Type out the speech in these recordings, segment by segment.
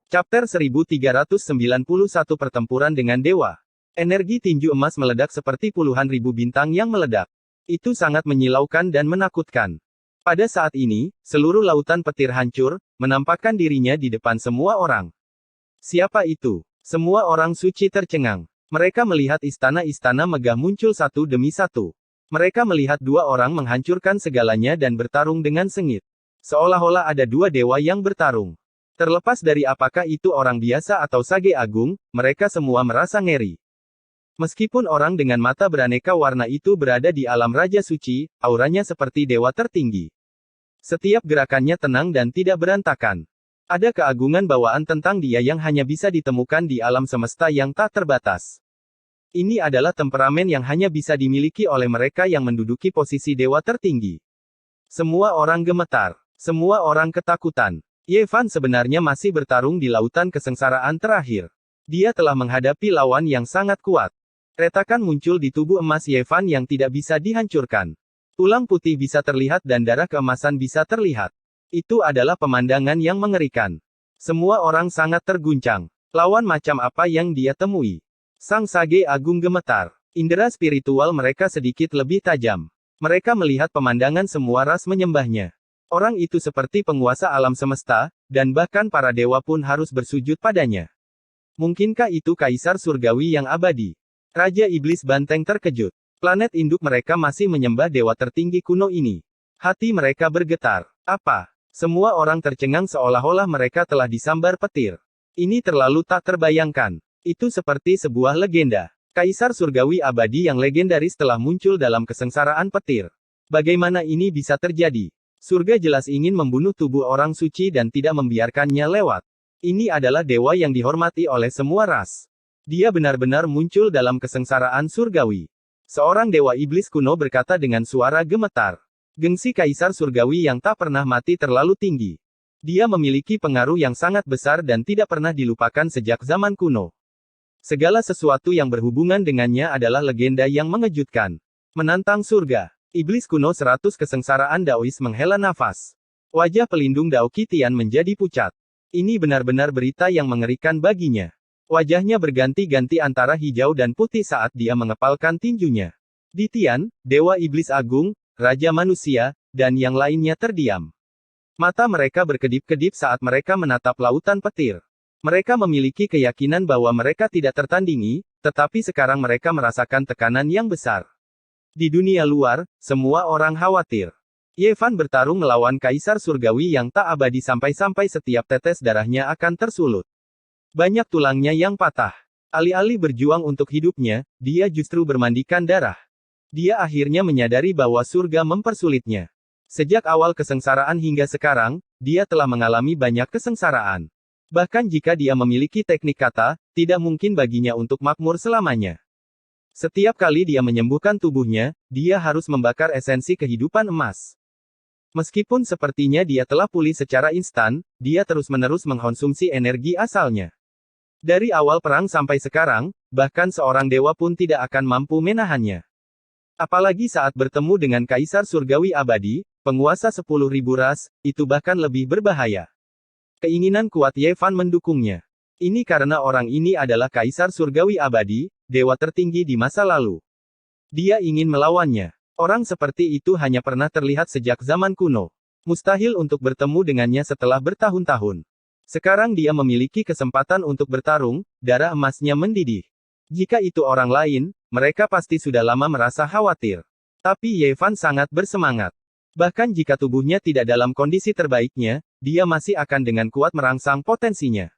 Chapter 1391 Pertempuran dengan Dewa. Energi tinju emas meledak seperti puluhan ribu bintang yang meledak. Itu sangat menyilaukan dan menakutkan. Pada saat ini, seluruh lautan petir hancur, menampakkan dirinya di depan semua orang. Siapa itu? Semua orang suci tercengang. Mereka melihat istana-istana megah muncul satu demi satu. Mereka melihat dua orang menghancurkan segalanya dan bertarung dengan sengit. Seolah-olah ada dua dewa yang bertarung. Terlepas dari apakah itu orang biasa atau sage agung, mereka semua merasa ngeri. Meskipun orang dengan mata beraneka warna itu berada di alam Raja Suci, auranya seperti dewa tertinggi. Setiap gerakannya tenang dan tidak berantakan. Ada keagungan bawaan tentang dia yang hanya bisa ditemukan di alam semesta yang tak terbatas. Ini adalah temperamen yang hanya bisa dimiliki oleh mereka yang menduduki posisi dewa tertinggi. Semua orang gemetar. Semua orang ketakutan. Ye Fan sebenarnya masih bertarung di lautan kesengsaraan terakhir. Dia telah menghadapi lawan yang sangat kuat. Retakan muncul di tubuh emas Ye Fan yang tidak bisa dihancurkan. Tulang putih bisa terlihat dan darah keemasan bisa terlihat. Itu adalah pemandangan yang mengerikan. Semua orang sangat terguncang. Lawan macam apa yang dia temui? Sang sage agung gemetar. Indera spiritual mereka sedikit lebih tajam. Mereka melihat pemandangan semua ras menyembahnya. Orang itu seperti penguasa alam semesta, dan bahkan para dewa pun harus bersujud padanya. Mungkinkah itu kaisar surgawi yang abadi? Raja Iblis Banteng terkejut. Planet induk mereka masih menyembah dewa tertinggi kuno ini. Hati mereka bergetar. Apa? Semua orang tercengang seolah-olah mereka telah disambar petir. Ini terlalu tak terbayangkan. Itu seperti sebuah legenda. Kaisar surgawi abadi yang legendaris telah muncul dalam kesengsaraan petir. Bagaimana ini bisa terjadi? Surga jelas ingin membunuh tubuh orang suci dan tidak membiarkannya lewat. Ini adalah dewa yang dihormati oleh semua ras. Dia benar-benar muncul dalam kesengsaraan surgawi. Seorang dewa iblis kuno berkata dengan suara gemetar. Gengsi kaisar surgawi yang tak pernah mati terlalu tinggi. Dia memiliki pengaruh yang sangat besar dan tidak pernah dilupakan sejak zaman kuno. Segala sesuatu yang berhubungan dengannya adalah legenda yang mengejutkan. Menantang surga. Iblis kuno 100 kesengsaraan Daois menghela nafas. Wajah pelindung Dao Qitian menjadi pucat. Ini benar-benar berita yang mengerikan baginya. Wajahnya berganti-ganti antara hijau dan putih saat dia mengepalkan tinjunya. Ditian, Dewa Iblis Agung, Raja Manusia, dan yang lainnya terdiam. Mata mereka berkedip-kedip saat mereka menatap lautan petir. Mereka memiliki keyakinan bahwa mereka tidak tertandingi, tetapi sekarang mereka merasakan tekanan yang besar. Di dunia luar, semua orang khawatir. Ye Fan bertarung melawan kaisar surgawi yang tak abadi sampai-sampai setiap tetes darahnya akan tersulut. Banyak tulangnya yang patah. Alih-alih berjuang untuk hidupnya, dia justru bermandikan darah. Dia akhirnya menyadari bahwa surga mempersulitnya. Sejak awal kesengsaraan hingga sekarang, dia telah mengalami banyak kesengsaraan. Bahkan jika dia memiliki teknik kata, tidak mungkin baginya untuk makmur selamanya. Setiap kali dia menyembuhkan tubuhnya, dia harus membakar esensi kehidupan emas. Meskipun sepertinya dia telah pulih secara instan, dia terus-menerus mengkonsumsi energi asalnya. Dari awal perang sampai sekarang, bahkan seorang dewa pun tidak akan mampu menahannya. Apalagi saat bertemu dengan kaisar surgawi abadi, penguasa 10.000 ras, itu bahkan lebih berbahaya. Keinginan kuat Ye Fan mendukungnya. Ini karena orang ini adalah kaisar surgawi abadi, dewa tertinggi di masa lalu. Dia ingin melawannya. Orang seperti itu hanya pernah terlihat sejak zaman kuno. Mustahil untuk bertemu dengannya setelah bertahun-tahun. Sekarang dia memiliki kesempatan untuk bertarung, darah emasnya mendidih. Jika itu orang lain, mereka pasti sudah lama merasa khawatir. Tapi Ye Fan sangat bersemangat. Bahkan jika tubuhnya tidak dalam kondisi terbaiknya, dia masih akan dengan kuat merangsang potensinya.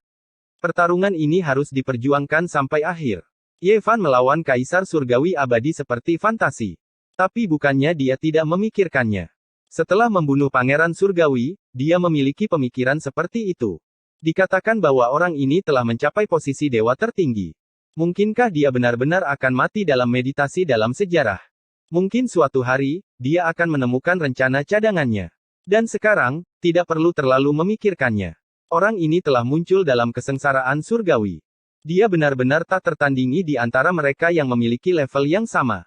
Pertarungan ini harus diperjuangkan sampai akhir. Ye Fan melawan kaisar surgawi abadi seperti fantasi. Tapi bukannya dia tidak memikirkannya. Setelah membunuh pangeran surgawi, dia memiliki pemikiran seperti itu. Dikatakan bahwa orang ini telah mencapai posisi dewa tertinggi. Mungkinkah dia benar-benar akan mati dalam meditasi dalam sejarah? Mungkin suatu hari, dia akan menemukan rencana cadangannya. Dan sekarang, tidak perlu terlalu memikirkannya. Orang ini telah muncul dalam kesengsaraan surgawi. Dia benar-benar tak tertandingi di antara mereka yang memiliki level yang sama.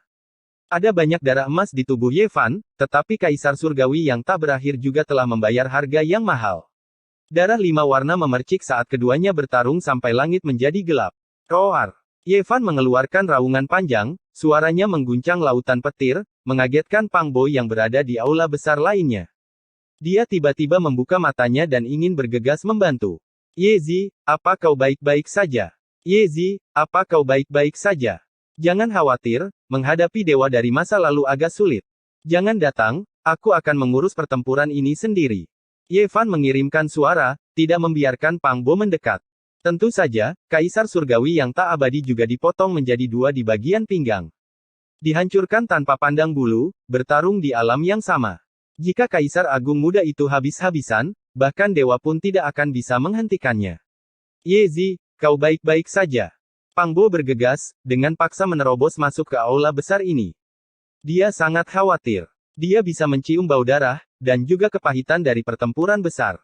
Ada banyak darah emas di tubuh Ye Fan, tetapi kaisar surgawi yang tak berakhir juga telah membayar harga yang mahal. Darah 5 warna memercik saat keduanya bertarung sampai langit menjadi gelap. Roar! Ye Fan mengeluarkan raungan panjang, suaranya mengguncang lautan petir, mengagetkan Pang Bo yang berada di aula besar lainnya. Dia tiba-tiba membuka matanya dan ingin bergegas membantu. Ye Zi, apa kau baik-baik saja? Ye Zi, apa kau baik-baik saja? Jangan khawatir, menghadapi dewa dari masa lalu agak sulit. Jangan datang, aku akan mengurus pertempuran ini sendiri. Ye Fan mengirimkan suara, tidak membiarkan Pang Bo mendekat. Tentu saja, Kaisar Surgawi yang tak abadi juga dipotong menjadi 2 di bagian pinggang. Dihancurkan tanpa pandang bulu, bertarung di alam yang sama. Jika Kaisar Agung muda itu habis-habisan, bahkan dewa pun tidak akan bisa menghentikannya. Ye Zi, kau baik-baik saja. Pang Bo bergegas, dengan paksa menerobos masuk ke aula besar ini. Dia sangat khawatir. Dia bisa mencium bau darah, dan juga kepahitan dari pertempuran besar.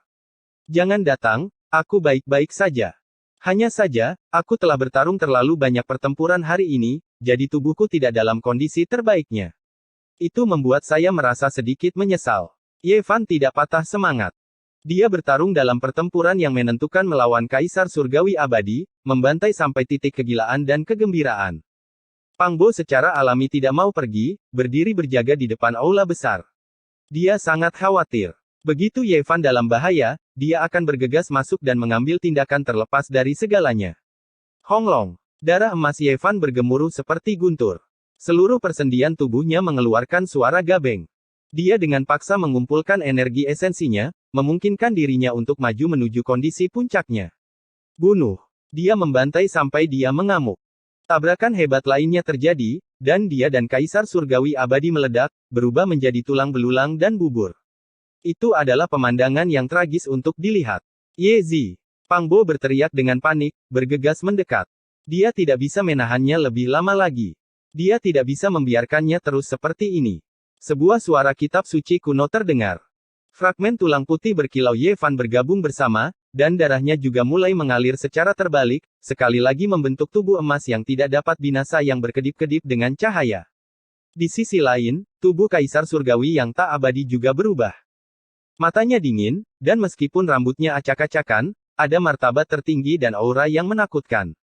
Jangan datang, aku baik-baik saja. Hanya saja, aku telah bertarung terlalu banyak pertempuran hari ini, jadi tubuhku tidak dalam kondisi terbaiknya. Itu membuat saya merasa sedikit menyesal. Ye Fan tidak patah semangat. Dia bertarung dalam pertempuran yang menentukan melawan Kaisar Surgawi Abadi, membantai sampai titik kegilaan dan kegembiraan. Pang Bo secara alami tidak mau pergi, berdiri berjaga di depan aula besar. Dia sangat khawatir. Begitu Ye Fan dalam bahaya, dia akan bergegas masuk dan mengambil tindakan terlepas dari segalanya. Honglong. Darah emas Ye Fan bergemuruh seperti guntur. Seluruh persendian tubuhnya mengeluarkan suara gabeng. Dia dengan paksa mengumpulkan energi esensinya, memungkinkan dirinya untuk maju menuju kondisi puncaknya. Bunuh. Dia membantai sampai dia mengamuk. Tabrakan hebat lainnya terjadi, dan dia dan Kaisar Surgawi Abadi meledak, berubah menjadi tulang belulang dan bubur. Itu adalah pemandangan yang tragis untuk dilihat. Ye Zi. Pang Bo berteriak dengan panik, bergegas mendekat. Dia tidak bisa menahannya lebih lama lagi. Dia tidak bisa membiarkannya terus seperti ini. Sebuah suara kitab suci kuno terdengar. Fragmen tulang putih berkilau Ye Fan bergabung bersama, dan darahnya juga mulai mengalir secara terbalik, sekali lagi membentuk tubuh emas yang tidak dapat binasa yang berkedip-kedip dengan cahaya. Di sisi lain, tubuh Kaisar Surgawi yang tak abadi juga berubah. Matanya dingin, dan meskipun rambutnya acak-acakan, ada martabat tertinggi dan aura yang menakutkan.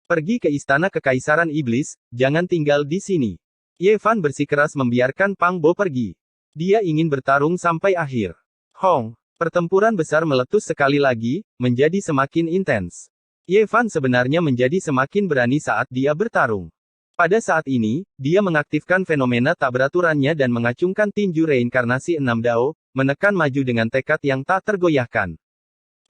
Pergi ke istana Kekaisaran Iblis, jangan tinggal di sini. Ye Fan bersikeras membiarkan Pang Bo pergi. Dia ingin bertarung sampai akhir. Hong. Pertempuran besar meletus sekali lagi, menjadi semakin intens. Ye Fan sebenarnya menjadi semakin berani saat dia bertarung. Pada saat ini, dia mengaktifkan fenomena tak beraturannya dan mengacungkan tinju reinkarnasi 6 Dao, menekan maju dengan tekad yang tak tergoyahkan.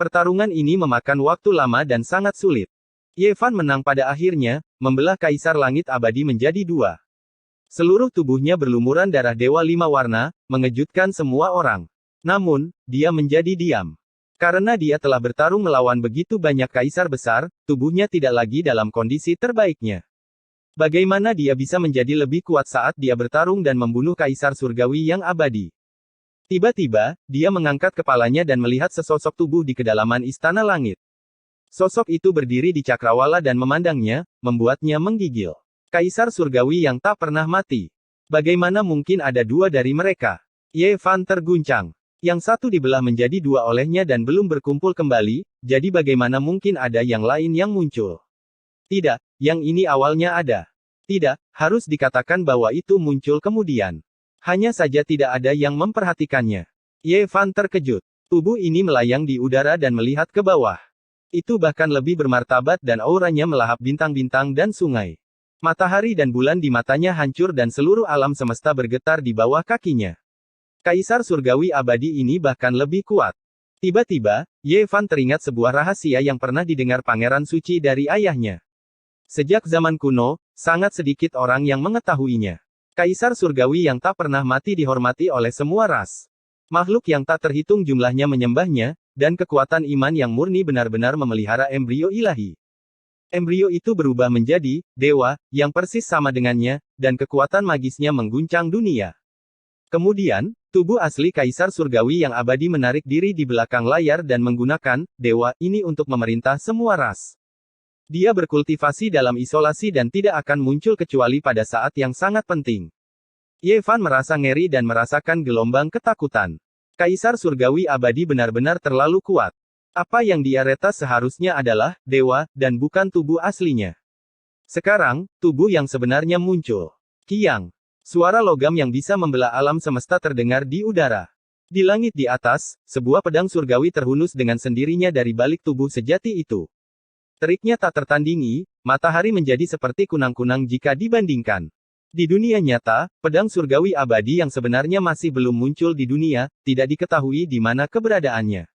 Pertarungan ini memakan waktu lama dan sangat sulit. Ye Fan menang pada akhirnya, membelah Kaisar Langit Abadi menjadi 2. Seluruh tubuhnya berlumuran darah Dewa 5 warna, mengejutkan semua orang. Namun, dia menjadi diam. Karena dia telah bertarung melawan begitu banyak kaisar besar, tubuhnya tidak lagi dalam kondisi terbaiknya. Bagaimana dia bisa menjadi lebih kuat saat dia bertarung dan membunuh Kaisar Surgawi yang abadi? Tiba-tiba, dia mengangkat kepalanya dan melihat sesosok tubuh di kedalaman Istana Langit. Sosok itu berdiri di cakrawala dan memandangnya, membuatnya menggigil. Kaisar Surgawi yang tak pernah mati. Bagaimana mungkin ada 2 dari mereka? Ye Fan terguncang. Yang satu dibelah menjadi 2 olehnya dan belum berkumpul kembali, jadi bagaimana mungkin ada yang lain yang muncul? Tidak, yang ini awalnya ada. Tidak, harus dikatakan bahwa itu muncul kemudian. Hanya saja tidak ada yang memperhatikannya. Ye Fan terkejut. Tubuh ini melayang di udara dan melihat ke bawah. Itu bahkan lebih bermartabat dan auranya melahap bintang-bintang dan sungai. Matahari dan bulan di matanya hancur dan seluruh alam semesta bergetar di bawah kakinya. Kaisar Surgawi Abadi ini bahkan lebih kuat. Tiba-tiba, Ye Fan teringat sebuah rahasia yang pernah didengar Pangeran Suci dari ayahnya. Sejak zaman kuno, sangat sedikit orang yang mengetahuinya. Kaisar Surgawi yang tak pernah mati dihormati oleh semua ras. Makhluk yang tak terhitung jumlahnya menyembahnya, dan kekuatan iman yang murni benar-benar memelihara embrio ilahi. Embrio itu berubah menjadi dewa, yang persis sama dengannya, dan kekuatan magisnya mengguncang dunia. Kemudian, tubuh asli Kaisar Surgawi yang abadi menarik diri di belakang layar dan menggunakan dewa ini untuk memerintah semua ras. Dia berkultivasi dalam isolasi dan tidak akan muncul kecuali pada saat yang sangat penting. Ye Fan merasa ngeri dan merasakan gelombang ketakutan. Kaisar Surgawi Abadi benar-benar terlalu kuat. Apa yang dia retas seharusnya adalah dewa, dan bukan tubuh aslinya. Sekarang, tubuh yang sebenarnya muncul. Kiang. Suara logam yang bisa membelah alam semesta terdengar di udara. Di langit di atas, sebuah pedang surgawi terhunus dengan sendirinya dari balik tubuh sejati itu. Teriknya tak tertandingi, matahari menjadi seperti kunang-kunang jika dibandingkan. Di dunia nyata, pedang surgawi abadi yang sebenarnya masih belum muncul di dunia, tidak diketahui di mana keberadaannya.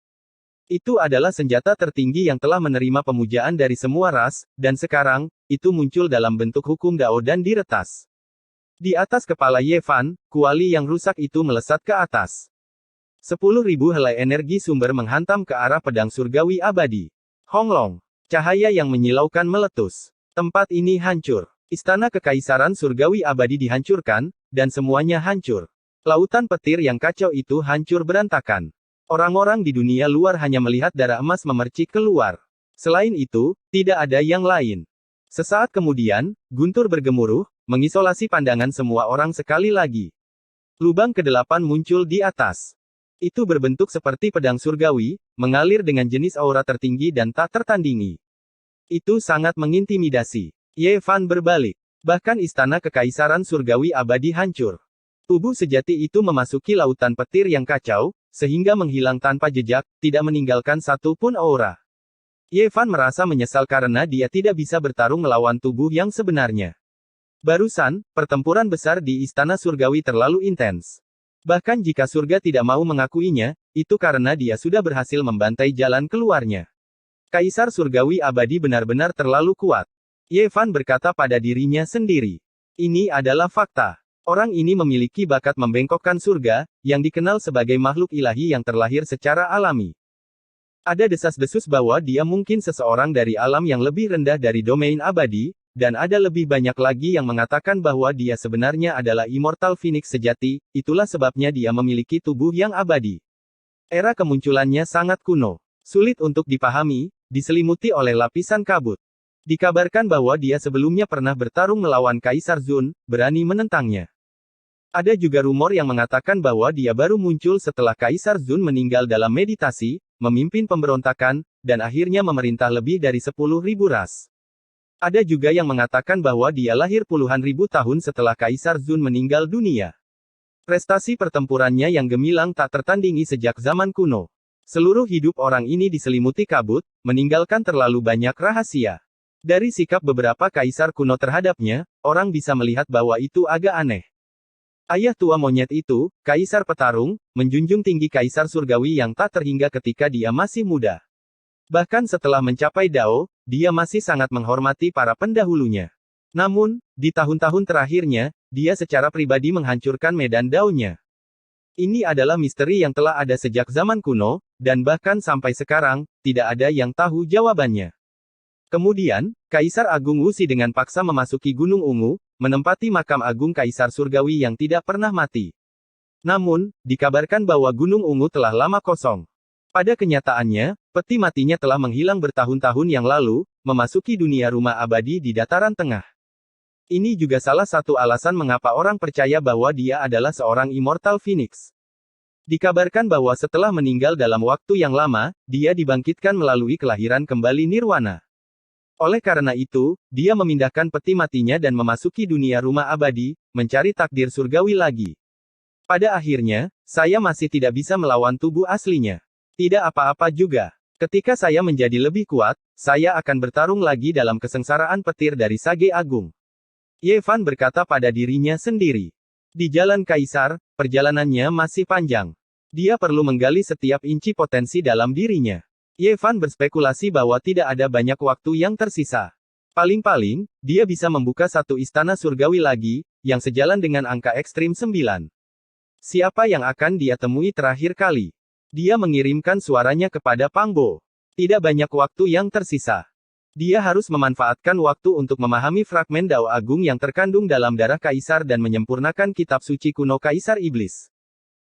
Itu adalah senjata tertinggi yang telah menerima pemujaan dari semua ras, dan sekarang, itu muncul dalam bentuk hukum Dao dan diretas. Di atas kepala Ye Fan, kuali yang rusak itu melesat ke atas. 10.000 helai energi sumber menghantam ke arah pedang surgawi abadi. Honglong. Cahaya yang menyilaukan meletus. Tempat ini hancur. Istana Kekaisaran Surgawi Abadi dihancurkan, dan semuanya hancur. Lautan petir yang kacau itu hancur berantakan. Orang-orang di dunia luar hanya melihat darah emas memercik keluar. Selain itu, tidak ada yang lain. Sesaat kemudian, guntur bergemuruh, mengisolasi pandangan semua orang sekali lagi. Lubang ke-8 muncul di atas. Itu berbentuk seperti pedang surgawi, mengalir dengan jenis aura tertinggi dan tak tertandingi. Itu sangat mengintimidasi. Ye Fan berbalik. Bahkan istana Kekaisaran Surgawi Abadi hancur. Tubuh sejati itu memasuki lautan petir yang kacau, sehingga menghilang tanpa jejak, tidak meninggalkan satu pun aura. Ye Fan merasa menyesal karena dia tidak bisa bertarung melawan tubuh yang sebenarnya. Barusan, pertempuran besar di Istana Surgawi terlalu intens. Bahkan jika surga tidak mau mengakuinya, itu karena dia sudah berhasil membantai jalan keluarnya. Kaisar Surgawi Abadi benar-benar terlalu kuat. Ye Fan berkata pada dirinya sendiri. Ini adalah fakta. Orang ini memiliki bakat membengkokkan surga, yang dikenal sebagai makhluk ilahi yang terlahir secara alami. Ada desas-desus bahwa dia mungkin seseorang dari alam yang lebih rendah dari domain abadi, dan ada lebih banyak lagi yang mengatakan bahwa dia sebenarnya adalah Immortal Phoenix sejati, itulah sebabnya dia memiliki tubuh yang abadi. Era kemunculannya sangat kuno. Sulit untuk dipahami, diselimuti oleh lapisan kabut. Dikabarkan bahwa dia sebelumnya pernah bertarung melawan Kaisar Zun, berani menentangnya. Ada juga rumor yang mengatakan bahwa dia baru muncul setelah Kaisar Zun meninggal dalam meditasi, memimpin pemberontakan, dan akhirnya memerintah lebih dari 10.000 ras. Ada juga yang mengatakan bahwa dia lahir puluhan ribu tahun setelah Kaisar Zun meninggal dunia. Prestasi pertempurannya yang gemilang tak tertandingi sejak zaman kuno. Seluruh hidup orang ini diselimuti kabut, meninggalkan terlalu banyak rahasia. Dari sikap beberapa kaisar kuno terhadapnya, orang bisa melihat bahwa itu agak aneh. Ayah tua monyet itu, kaisar petarung, menjunjung tinggi kaisar surgawi yang tak terhingga ketika dia masih muda. Bahkan setelah mencapai Dao, dia masih sangat menghormati para pendahulunya. Namun, di tahun-tahun terakhirnya, dia secara pribadi menghancurkan medan Dao-nya. Ini adalah misteri yang telah ada sejak zaman kuno, dan bahkan sampai sekarang, tidak ada yang tahu jawabannya. Kemudian, Kaisar Agung Wuxi dengan paksa memasuki Gunung Ungu, menempati makam agung Kaisar Surgawi yang tidak pernah mati. Namun, dikabarkan bahwa Gunung Ungu telah lama kosong. Pada kenyataannya, peti matinya telah menghilang bertahun-tahun yang lalu, memasuki dunia rumah abadi di dataran tengah. Ini juga salah satu alasan mengapa orang percaya bahwa dia adalah seorang Immortal Phoenix. Dikabarkan bahwa setelah meninggal dalam waktu yang lama, dia dibangkitkan melalui kelahiran kembali nirwana. Oleh karena itu, dia memindahkan peti matinya dan memasuki dunia rumah abadi, mencari takdir surgawi lagi. Pada akhirnya, saya masih tidak bisa melawan tubuh aslinya. Tidak apa-apa juga. Ketika saya menjadi lebih kuat, saya akan bertarung lagi dalam kesengsaraan petir dari Sage Agung. Ye Fan berkata pada dirinya sendiri. Di jalan Kaisar, perjalanannya masih panjang. Dia perlu menggali setiap inci potensi dalam dirinya. Ye Fan berspekulasi bahwa tidak ada banyak waktu yang tersisa. Paling-paling, dia bisa membuka satu istana surgawi lagi, yang sejalan dengan angka ekstrim 9. Siapa yang akan dia temui terakhir kali? Dia mengirimkan suaranya kepada Pang Bo. Tidak banyak waktu yang tersisa. Dia harus memanfaatkan waktu untuk memahami fragmen Dao Agung yang terkandung dalam darah Kaisar dan menyempurnakan kitab suci kuno Kaisar Iblis.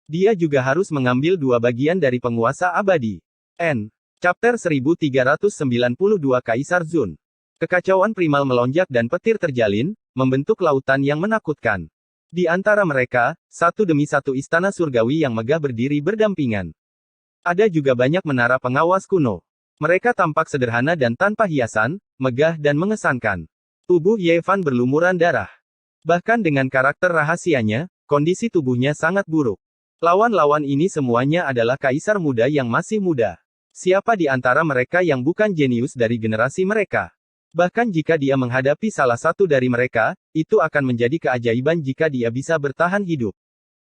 Dia juga harus mengambil dua bagian dari penguasa abadi. N. Chapter 1392 Kaisar Zun. Kekacauan primal melonjak dan petir terjalin, membentuk lautan yang menakutkan. Di antara mereka, satu demi satu istana surgawi yang megah berdiri berdampingan. Ada juga banyak menara pengawas kuno. Mereka tampak sederhana dan tanpa hiasan, megah dan mengesankan. Tubuh Ye Fan berlumuran darah. Bahkan dengan karakter rahasianya, kondisi tubuhnya sangat buruk. Lawan-lawan ini semuanya adalah kaisar muda yang masih muda. Siapa di antara mereka yang bukan jenius dari generasi mereka? Bahkan jika dia menghadapi salah satu dari mereka, itu akan menjadi keajaiban jika dia bisa bertahan hidup.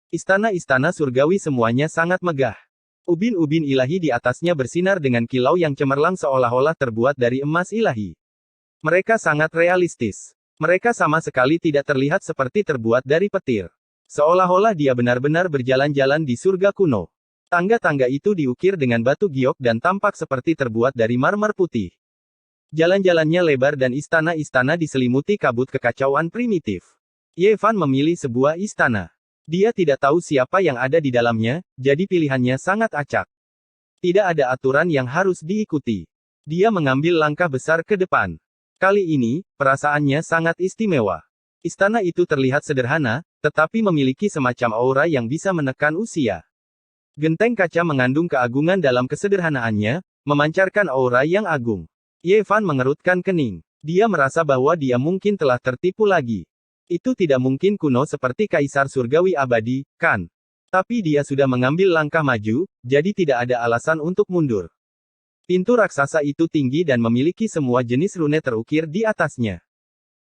Istana-istana surgawi semuanya sangat megah. Ubin-ubin ilahi di atasnya bersinar dengan kilau yang cemerlang seolah-olah terbuat dari emas ilahi. Mereka sangat realistis. Mereka sama sekali tidak terlihat seperti terbuat dari petir. Seolah-olah dia benar-benar berjalan-jalan di surga kuno. Tangga-tangga itu diukir dengan batu giok dan tampak seperti terbuat dari marmer putih. Jalan-jalannya lebar dan istana-istana diselimuti kabut kekacauan primitif. Ye Fan memilih sebuah istana. Dia tidak tahu siapa yang ada di dalamnya, jadi pilihannya sangat acak. Tidak ada aturan yang harus diikuti. Dia mengambil langkah besar ke depan. Kali ini, perasaannya sangat istimewa. Istana itu terlihat sederhana, tetapi memiliki semacam aura yang bisa menekan usia. Genteng kaca mengandung keagungan dalam kesederhanaannya, memancarkan aura yang agung. Ye Fan mengerutkan kening. Dia merasa bahwa dia mungkin telah tertipu lagi. Itu tidak mungkin kuno seperti kaisar surgawi abadi, kan? Tapi dia sudah mengambil langkah maju, jadi tidak ada alasan untuk mundur. Pintu raksasa itu tinggi dan memiliki semua jenis rune terukir di atasnya.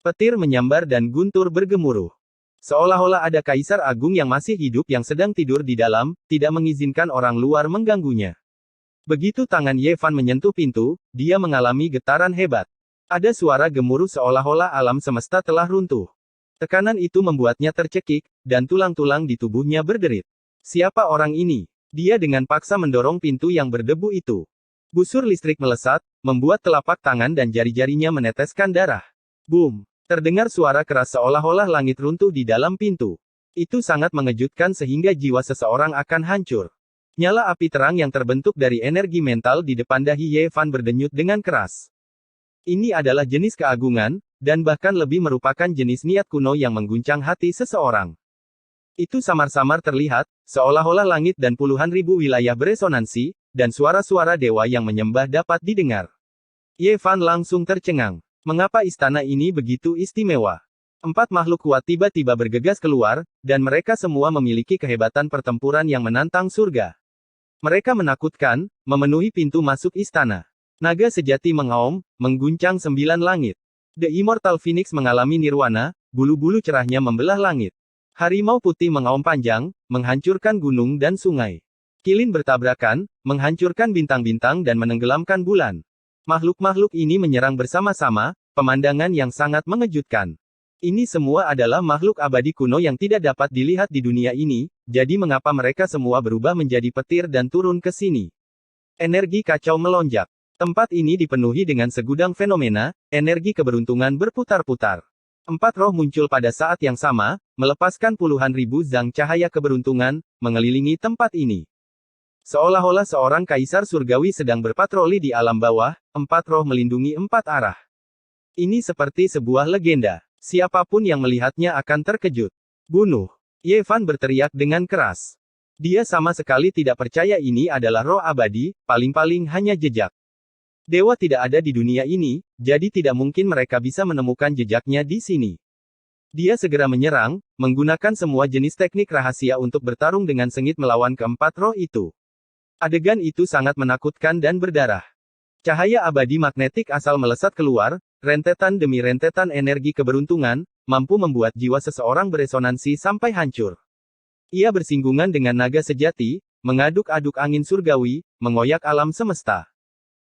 Petir menyambar dan guntur bergemuruh. Seolah-olah ada kaisar agung yang masih hidup yang sedang tidur di dalam, tidak mengizinkan orang luar mengganggunya. Begitu tangan Ye Fan menyentuh pintu, dia mengalami getaran hebat. Ada suara gemuruh seolah-olah alam semesta telah runtuh. Tekanan itu membuatnya tercekik, dan tulang-tulang di tubuhnya berderit. Siapa orang ini? Dia dengan paksa mendorong pintu yang berdebu itu. Busur listrik melesat, membuat telapak tangan dan jari-jarinya meneteskan darah. Boom! Terdengar suara keras seolah-olah langit runtuh di dalam pintu. Itu sangat mengejutkan sehingga jiwa seseorang akan hancur. Nyala api terang yang terbentuk dari energi mental di depan dahi Ye Fan berdenyut dengan keras. Ini adalah jenis keagungan, dan bahkan lebih merupakan jenis niat kuno yang mengguncang hati seseorang. Itu samar-samar terlihat, seolah-olah langit dan puluhan ribu wilayah beresonansi, dan suara-suara dewa yang menyembah dapat didengar. Ye Fan langsung tercengang. Mengapa istana ini begitu istimewa? 4 makhluk kuat tiba-tiba bergegas keluar, dan mereka semua memiliki kehebatan pertempuran yang menantang surga. Mereka menakutkan, memenuhi pintu masuk istana. Naga sejati mengaum, mengguncang 9 langit. The Immortal Phoenix mengalami nirwana, bulu-bulu cerahnya membelah langit. Harimau putih mengaum panjang, menghancurkan gunung dan sungai. Kilin bertabrakan, menghancurkan bintang-bintang dan menenggelamkan bulan. Makhluk-makhluk ini menyerang bersama-sama, pemandangan yang sangat mengejutkan. Ini semua adalah makhluk abadi kuno yang tidak dapat dilihat di dunia ini, jadi mengapa mereka semua berubah menjadi petir dan turun ke sini? Energi kacau melonjak. Tempat ini dipenuhi dengan segudang fenomena, energi keberuntungan berputar-putar. 4 roh muncul pada saat yang sama, melepaskan puluhan ribu zang cahaya keberuntungan, mengelilingi tempat ini. Seolah-olah seorang kaisar surgawi sedang berpatroli di alam bawah, 4 roh melindungi 4 arah. Ini seperti sebuah legenda. Siapapun yang melihatnya akan terkejut. Bunuh! Ye Fan berteriak dengan keras. Dia sama sekali tidak percaya ini adalah roh abadi, paling-paling hanya jejak. Dewa tidak ada di dunia ini, jadi tidak mungkin mereka bisa menemukan jejaknya di sini. Dia segera menyerang, menggunakan semua jenis teknik rahasia untuk bertarung dengan sengit melawan keempat roh itu. Adegan itu sangat menakutkan dan berdarah. Cahaya abadi magnetik asal melesat keluar, rentetan demi rentetan energi keberuntungan, mampu membuat jiwa seseorang beresonansi sampai hancur. Ia bersinggungan dengan naga sejati, mengaduk-aduk angin surgawi, mengoyak alam semesta.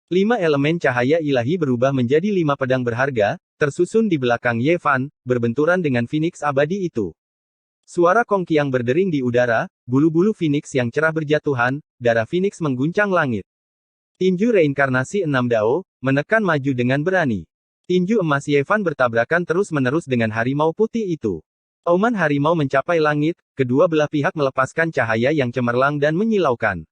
5 elemen cahaya ilahi berubah menjadi 5 pedang berharga, tersusun di belakang Ye Fan, berbenturan dengan Phoenix abadi itu. Suara kongkiang berdering di udara, bulu-bulu Phoenix yang cerah berjatuhan, darah Phoenix mengguncang langit. Tinju reinkarnasi 6 Dao, menekan maju dengan berani. Tinju emas Ye Fan bertabrakan terus-menerus dengan harimau putih itu. Auman harimau mencapai langit, kedua belah pihak melepaskan cahaya yang cemerlang dan menyilaukan.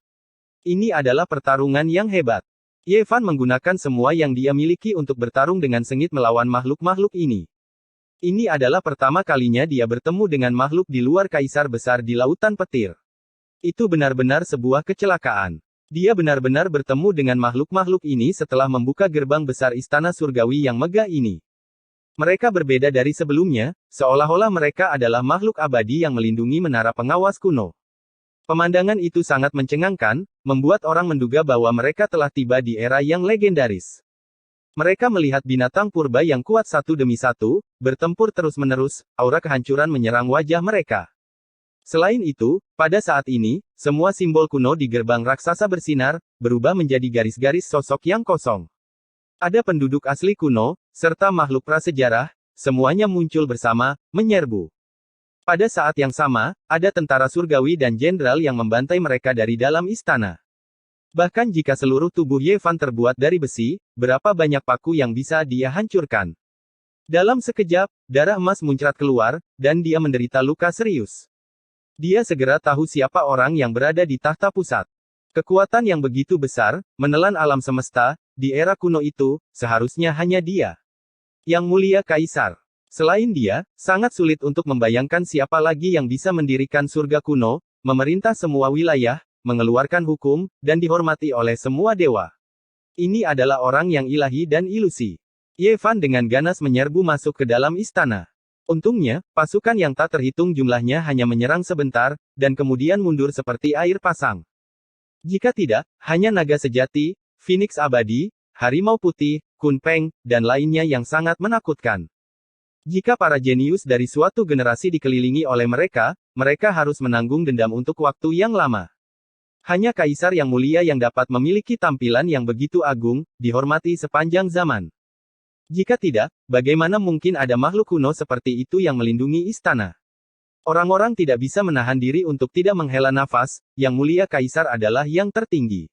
Ini adalah pertarungan yang hebat. Ye Fan menggunakan semua yang dia miliki untuk bertarung dengan sengit melawan makhluk-makhluk ini. Ini adalah pertama kalinya dia bertemu dengan makhluk di luar kaisar besar di lautan petir. Itu benar-benar sebuah kecelakaan. Dia benar-benar bertemu dengan makhluk-makhluk ini setelah membuka gerbang besar istana surgawi yang megah ini. Mereka berbeda dari sebelumnya, seolah-olah mereka adalah makhluk abadi yang melindungi menara pengawas kuno. Pemandangan itu sangat mencengangkan, membuat orang menduga bahwa mereka telah tiba di era yang legendaris. Mereka melihat binatang purba yang kuat satu demi satu, bertempur terus-menerus, aura kehancuran menyerang wajah mereka. Selain itu, pada saat ini, semua simbol kuno di gerbang raksasa bersinar, berubah menjadi garis-garis sosok yang kosong. Ada penduduk asli kuno, serta makhluk prasejarah, semuanya muncul bersama, menyerbu. Pada saat yang sama, ada tentara surgawi dan jenderal yang membantai mereka dari dalam istana. Bahkan jika seluruh tubuh Ye Fan terbuat dari besi, berapa banyak paku yang bisa dia hancurkan? Dalam sekejap, darah emas muncrat keluar, dan dia menderita luka serius. Dia segera tahu siapa orang yang berada di tahta pusat. Kekuatan yang begitu besar, menelan alam semesta, di era kuno itu, seharusnya hanya dia. Yang Mulia Kaisar. Selain dia, sangat sulit untuk membayangkan siapa lagi yang bisa mendirikan surga kuno, memerintah semua wilayah, mengeluarkan hukum, dan dihormati oleh semua dewa. Ini adalah orang yang ilahi dan ilusi. Ye Fan dengan ganas menyerbu masuk ke dalam istana. Untungnya, pasukan yang tak terhitung jumlahnya hanya menyerang sebentar, dan kemudian mundur seperti air pasang. Jika tidak, hanya naga sejati, Phoenix abadi, harimau putih, Kun Peng, dan lainnya yang sangat menakutkan. Jika para jenius dari suatu generasi dikelilingi oleh mereka, mereka harus menanggung dendam untuk waktu yang lama. Hanya Kaisar yang mulia yang dapat memiliki tampilan yang begitu agung, dihormati sepanjang zaman. Jika tidak, bagaimana mungkin ada makhluk kuno seperti itu yang melindungi istana? Orang-orang tidak bisa menahan diri untuk tidak menghela nafas, yang mulia Kaisar adalah yang tertinggi.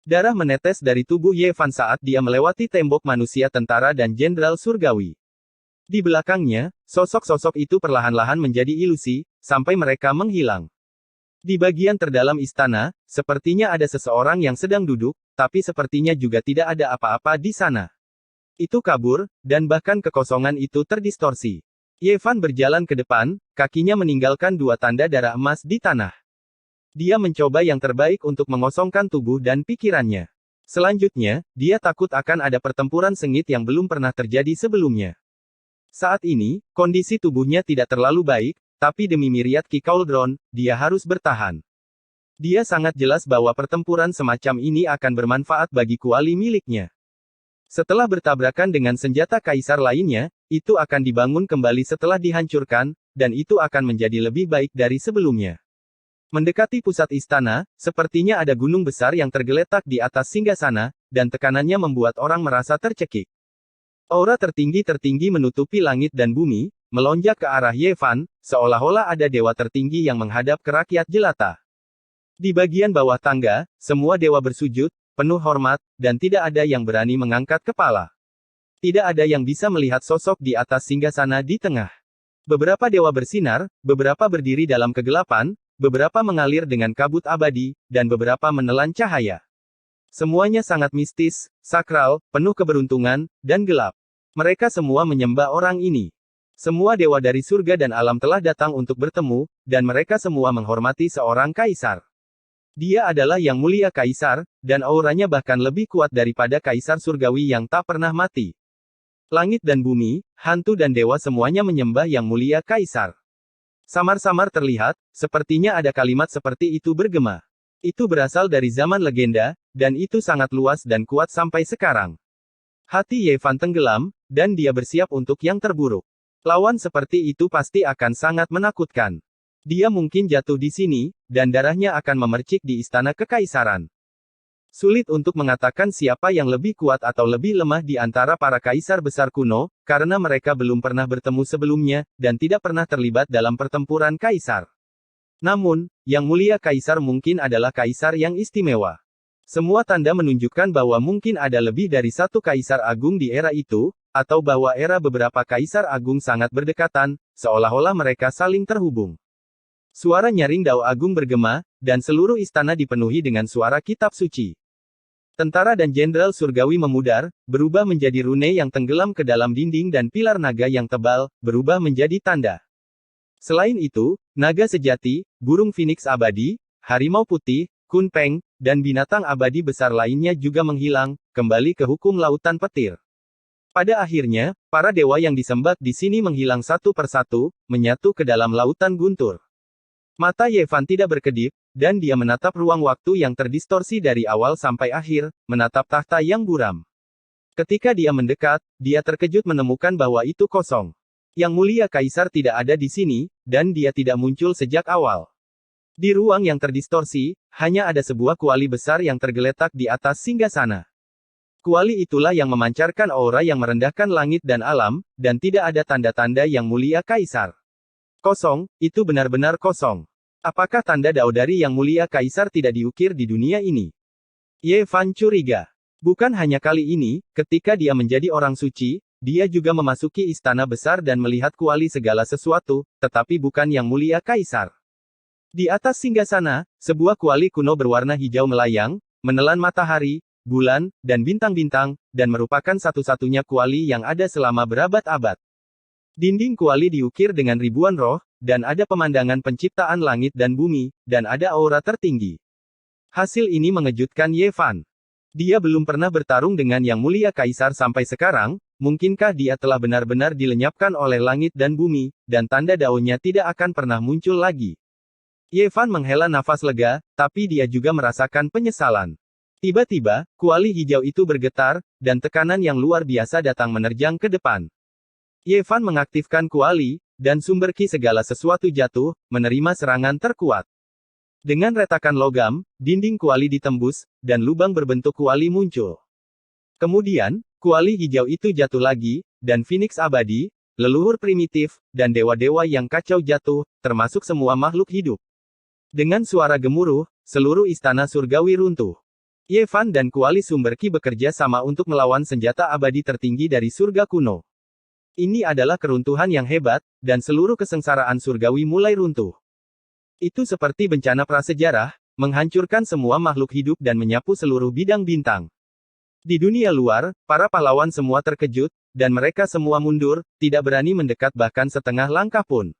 Darah menetes dari tubuh Ye Fan saat dia melewati tembok manusia tentara dan jenderal surgawi. Di belakangnya, sosok-sosok itu perlahan-lahan menjadi ilusi, sampai mereka menghilang. Di bagian terdalam istana, sepertinya ada seseorang yang sedang duduk, tapi sepertinya juga tidak ada apa-apa di sana. Itu kabur, dan bahkan kekosongan itu terdistorsi. Ye Fan berjalan ke depan, kakinya meninggalkan dua tanda darah emas di tanah. Dia mencoba yang terbaik untuk mengosongkan tubuh dan pikirannya. Selanjutnya, dia takut akan ada pertempuran sengit yang belum pernah terjadi sebelumnya. Saat ini, kondisi tubuhnya tidak terlalu baik, tapi demi Myriad Ki Cauldron, dia harus bertahan. Dia sangat jelas bahwa pertempuran semacam ini akan bermanfaat bagi kuali miliknya. Setelah bertabrakan dengan senjata kaisar lainnya, itu akan dibangun kembali setelah dihancurkan, dan itu akan menjadi lebih baik dari sebelumnya. Mendekati pusat istana, sepertinya ada gunung besar yang tergeletak di atas singgasana, dan tekanannya membuat orang merasa tercekik. Aura tertinggi-tertinggi menutupi langit dan bumi, melonjak ke arah Ye Fan, seolah-olah ada dewa tertinggi yang menghadap ke rakyat jelata. Di bagian bawah tangga, semua dewa bersujud, penuh hormat, dan tidak ada yang berani mengangkat kepala. Tidak ada yang bisa melihat sosok di atas singgasana di tengah. Beberapa dewa bersinar, beberapa berdiri dalam kegelapan, beberapa mengalir dengan kabut abadi, dan beberapa menelan cahaya. Semuanya sangat mistis, sakral, penuh keberuntungan, dan gelap. Mereka semua menyembah orang ini. Semua dewa dari surga dan alam telah datang untuk bertemu, dan mereka semua menghormati seorang kaisar. Dia adalah yang mulia kaisar, dan auranya bahkan lebih kuat daripada kaisar surgawi yang tak pernah mati. Langit dan bumi, hantu dan dewa semuanya menyembah yang mulia kaisar. Samar-samar terlihat, sepertinya ada kalimat seperti itu bergema. Itu berasal dari zaman legenda, dan itu sangat luas dan kuat sampai sekarang. Hati Ye Fan tenggelam, dan dia bersiap untuk yang terburuk. Lawan seperti itu pasti akan sangat menakutkan. Dia mungkin jatuh di sini, dan darahnya akan memercik di istana kekaisaran. Sulit untuk mengatakan siapa yang lebih kuat atau lebih lemah di antara para kaisar besar kuno, karena mereka belum pernah bertemu sebelumnya, dan tidak pernah terlibat dalam pertempuran kaisar. Namun, yang mulia kaisar mungkin adalah kaisar yang istimewa. Semua tanda menunjukkan bahwa mungkin ada lebih dari satu kaisar agung di era itu, atau bahwa era beberapa kaisar agung sangat berdekatan, seolah-olah mereka saling terhubung. Suara nyaring Dao Agung bergema, dan seluruh istana dipenuhi dengan suara kitab suci. Tentara dan jenderal surgawi memudar, berubah menjadi rune yang tenggelam ke dalam dinding dan pilar naga yang tebal, berubah menjadi tanda. Selain itu, naga sejati, burung Phoenix abadi, harimau putih, Kunpeng, dan binatang abadi besar lainnya juga menghilang, kembali ke hukum lautan petir. Pada akhirnya, para dewa yang disembah di sini menghilang satu persatu, menyatu ke dalam lautan guntur. Mata Yevan tidak berkedip, dan dia menatap ruang waktu yang terdistorsi dari awal sampai akhir, menatap tahta yang buram. Ketika dia mendekat, dia terkejut menemukan bahwa itu kosong. Yang mulia kaisar tidak ada di sini, dan dia tidak muncul sejak awal. Di ruang yang terdistorsi, hanya ada sebuah kuali besar yang tergeletak di atas singgasana. Kuali itulah yang memancarkan aura yang merendahkan langit dan alam, dan tidak ada tanda-tanda yang mulia kaisar. Kosong, itu benar-benar kosong. Apakah tanda dao dari yang mulia kaisar tidak diukir di dunia ini? Yevan curiga. Bukan hanya kali ini, ketika dia menjadi orang suci, dia juga memasuki istana besar dan melihat kuali segala sesuatu, tetapi bukan yang mulia kaisar. Di atas singgasana, sebuah kuali kuno berwarna hijau melayang, menelan matahari, bulan, dan bintang-bintang, dan merupakan satu-satunya kuali yang ada selama berabad-abad. Dinding kuali diukir dengan ribuan roh, dan ada pemandangan penciptaan langit dan bumi, dan ada aura tertinggi. Hasil ini mengejutkan Yevan. Dia belum pernah bertarung dengan yang mulia kaisar sampai sekarang, mungkinkah dia telah benar-benar dilenyapkan oleh langit dan bumi, dan tanda daunnya tidak akan pernah muncul lagi. Yevan menghela nafas lega, tapi dia juga merasakan penyesalan. Tiba-tiba, kuali hijau itu bergetar, dan tekanan yang luar biasa datang menerjang ke depan. Yevan mengaktifkan kuali, dan sumber ki segala sesuatu jatuh, menerima serangan terkuat. Dengan retakan logam, dinding kuali ditembus, dan lubang berbentuk kuali muncul. Kemudian, kuali hijau itu jatuh lagi, dan Phoenix abadi, leluhur primitif, dan dewa-dewa yang kacau jatuh, termasuk semua makhluk hidup. Dengan suara gemuruh, seluruh istana surgawi runtuh. Yevan dan kuali sumber ki bekerja sama untuk melawan senjata abadi tertinggi dari surga kuno. Ini adalah keruntuhan yang hebat, dan seluruh kesengsaraan surgawi mulai runtuh. Itu seperti bencana prasejarah, menghancurkan semua makhluk hidup dan menyapu seluruh bidang bintang. Di dunia luar, para pahlawan semua terkejut, dan mereka semua mundur, tidak berani mendekat bahkan setengah langkah pun.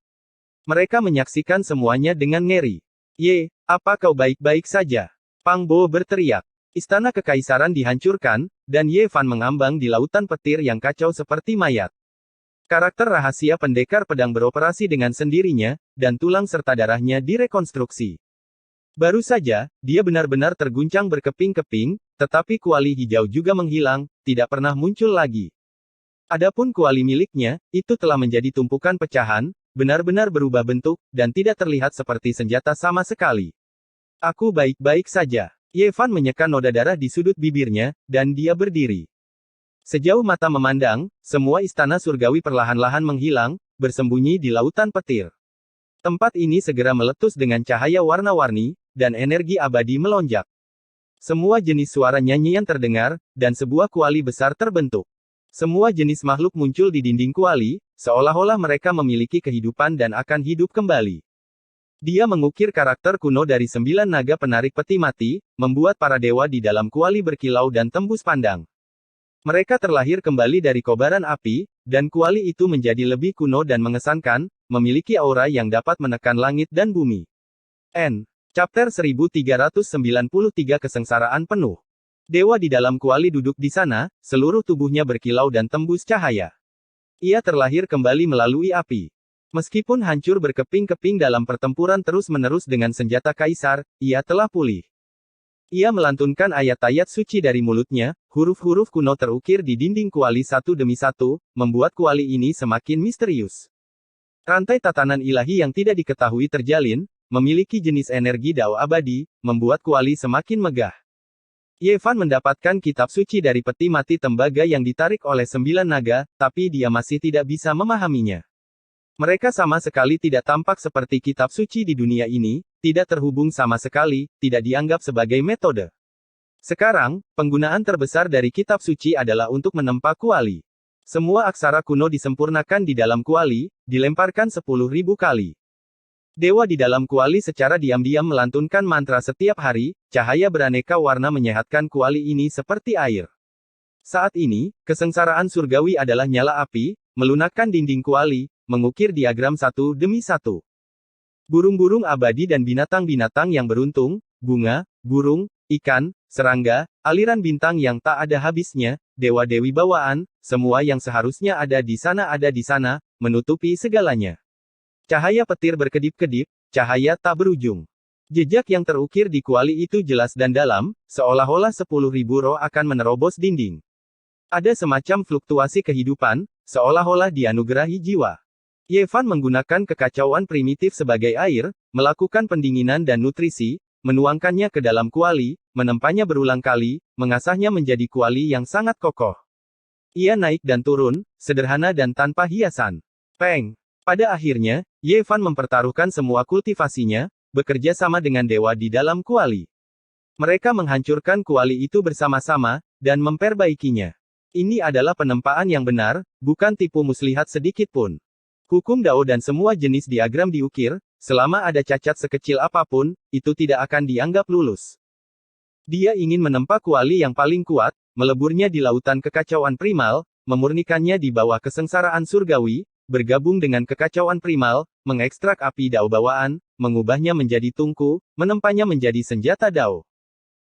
Mereka menyaksikan semuanya dengan ngeri. Ye, apa kau baik-baik saja? Pang Bo berteriak. Istana kekaisaran dihancurkan, dan Ye Fan mengambang di lautan petir yang kacau seperti mayat. Karakter rahasia pendekar pedang beroperasi dengan sendirinya, dan tulang serta darahnya direkonstruksi. Baru saja, dia benar-benar terguncang berkeping-keping, tetapi kuali hijau juga menghilang, tidak pernah muncul lagi. Adapun kuali miliknya, itu telah menjadi tumpukan pecahan, benar-benar berubah bentuk, dan tidak terlihat seperti senjata sama sekali. Aku baik-baik saja. Ye Fan menyeka noda darah di sudut bibirnya, dan dia berdiri. Sejauh mata memandang, semua istana surgawi perlahan-lahan menghilang, bersembunyi di lautan petir. Tempat ini segera meletus dengan cahaya warna-warni, dan energi abadi melonjak. Semua jenis suara nyanyian terdengar, dan sebuah kuali besar terbentuk. Semua jenis makhluk muncul di dinding kuali, seolah-olah mereka memiliki kehidupan dan akan hidup kembali. Dia mengukir karakter kuno dari 9 naga penarik peti mati, membuat para dewa di dalam kuali berkilau dan tembus pandang. Mereka terlahir kembali dari kobaran api, dan kuali itu menjadi lebih kuno dan mengesankan, memiliki aura yang dapat menekan langit dan bumi. Chapter 1393 Kesengsaraan Penuh. Dewa di dalam kuali duduk di sana, seluruh tubuhnya berkilau dan tembus cahaya. Ia terlahir kembali melalui api. Meskipun hancur berkeping-keping dalam pertempuran terus-menerus dengan senjata kaisar, ia telah pulih. Ia melantunkan ayat-ayat suci dari mulutnya, huruf-huruf kuno terukir di dinding kuali satu demi satu, membuat kuali ini semakin misterius. Rantai tatanan ilahi yang tidak diketahui terjalin, memiliki jenis energi dao abadi, membuat kuali semakin megah. Ye Fan mendapatkan kitab suci dari peti mati tembaga yang ditarik oleh 9 naga, tapi dia masih tidak bisa memahaminya. Mereka sama sekali tidak tampak seperti kitab suci di dunia ini, tidak terhubung sama sekali, tidak dianggap sebagai metode. Sekarang, penggunaan terbesar dari kitab suci adalah untuk menempa kuali. Semua aksara kuno disempurnakan di dalam kuali, dilemparkan 10.000 kali. Dewa di dalam kuali secara diam-diam melantunkan mantra setiap hari, cahaya beraneka warna menyehatkan kuali ini seperti air. Saat ini, kesengsaraan surgawi adalah nyala api, melunakkan dinding kuali, mengukir diagram satu demi satu. Burung-burung abadi dan binatang-binatang yang beruntung, bunga, burung, ikan, serangga, aliran bintang yang tak ada habisnya, dewa-dewi bawaan, semua yang seharusnya ada di sana, menutupi segalanya. Cahaya petir berkedip-kedip, cahaya tak berujung. Jejak yang terukir di kuali itu jelas dan dalam, seolah-olah 10.000 roh akan menerobos dinding. Ada semacam fluktuasi kehidupan, seolah-olah dianugerahi jiwa. Yevan menggunakan kekacauan primitif sebagai air, melakukan pendinginan dan nutrisi, menuangkannya ke dalam kuali, menempanya berulang kali, mengasahnya menjadi kuali yang sangat kokoh. Ia naik dan turun, sederhana dan tanpa hiasan. Peng. Pada akhirnya, Yevan mempertaruhkan semua kultivasinya, bekerja sama dengan dewa di dalam kuali. Mereka menghancurkan kuali itu bersama-sama, dan memperbaikinya. Ini adalah penempaan yang benar, bukan tipu muslihat sedikit pun. Hukum Dao dan semua jenis diagram diukir, selama ada cacat sekecil apapun, itu tidak akan dianggap lulus. Dia ingin menempa kuali yang paling kuat, meleburnya di lautan kekacauan primal, memurnikannya di bawah kesengsaraan surgawi, bergabung dengan kekacauan primal, mengekstrak api Dao bawaan, mengubahnya menjadi tungku, menempanya menjadi senjata Dao.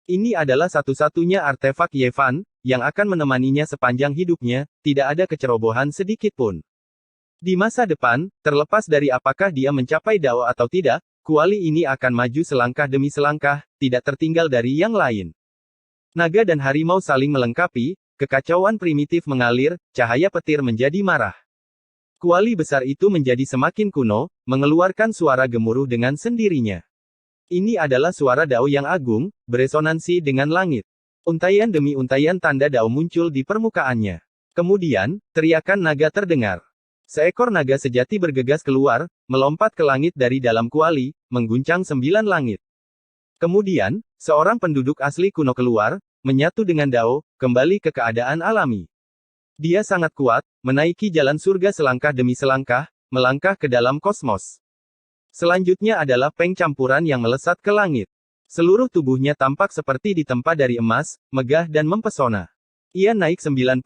Ini adalah satu-satunya artefak Yevan, yang akan menemaninya sepanjang hidupnya, tidak ada kecerobohan sedikit pun. Di masa depan, terlepas dari apakah dia mencapai Dao atau tidak, kuali ini akan maju selangkah demi selangkah, tidak tertinggal dari yang lain. Naga dan harimau saling melengkapi, kekacauan primitif mengalir, cahaya petir menjadi marah. Kuali besar itu menjadi semakin kuno, mengeluarkan suara gemuruh dengan sendirinya. Ini adalah suara Dao yang agung, beresonansi dengan langit. Untaian demi untaian tanda Dao muncul di permukaannya. Kemudian, teriakan naga terdengar. Seekor naga sejati bergegas keluar, melompat ke langit dari dalam kuali, mengguncang 9 langit. Kemudian, seorang penduduk asli kuno keluar, menyatu dengan Dao, kembali ke keadaan alami. Dia sangat kuat, menaiki jalan surga selangkah demi selangkah, melangkah ke dalam kosmos. Selanjutnya adalah Peng campuran yang melesat ke langit. Seluruh tubuhnya tampak seperti ditempa dari emas, megah dan mempesona. Ia naik 90.000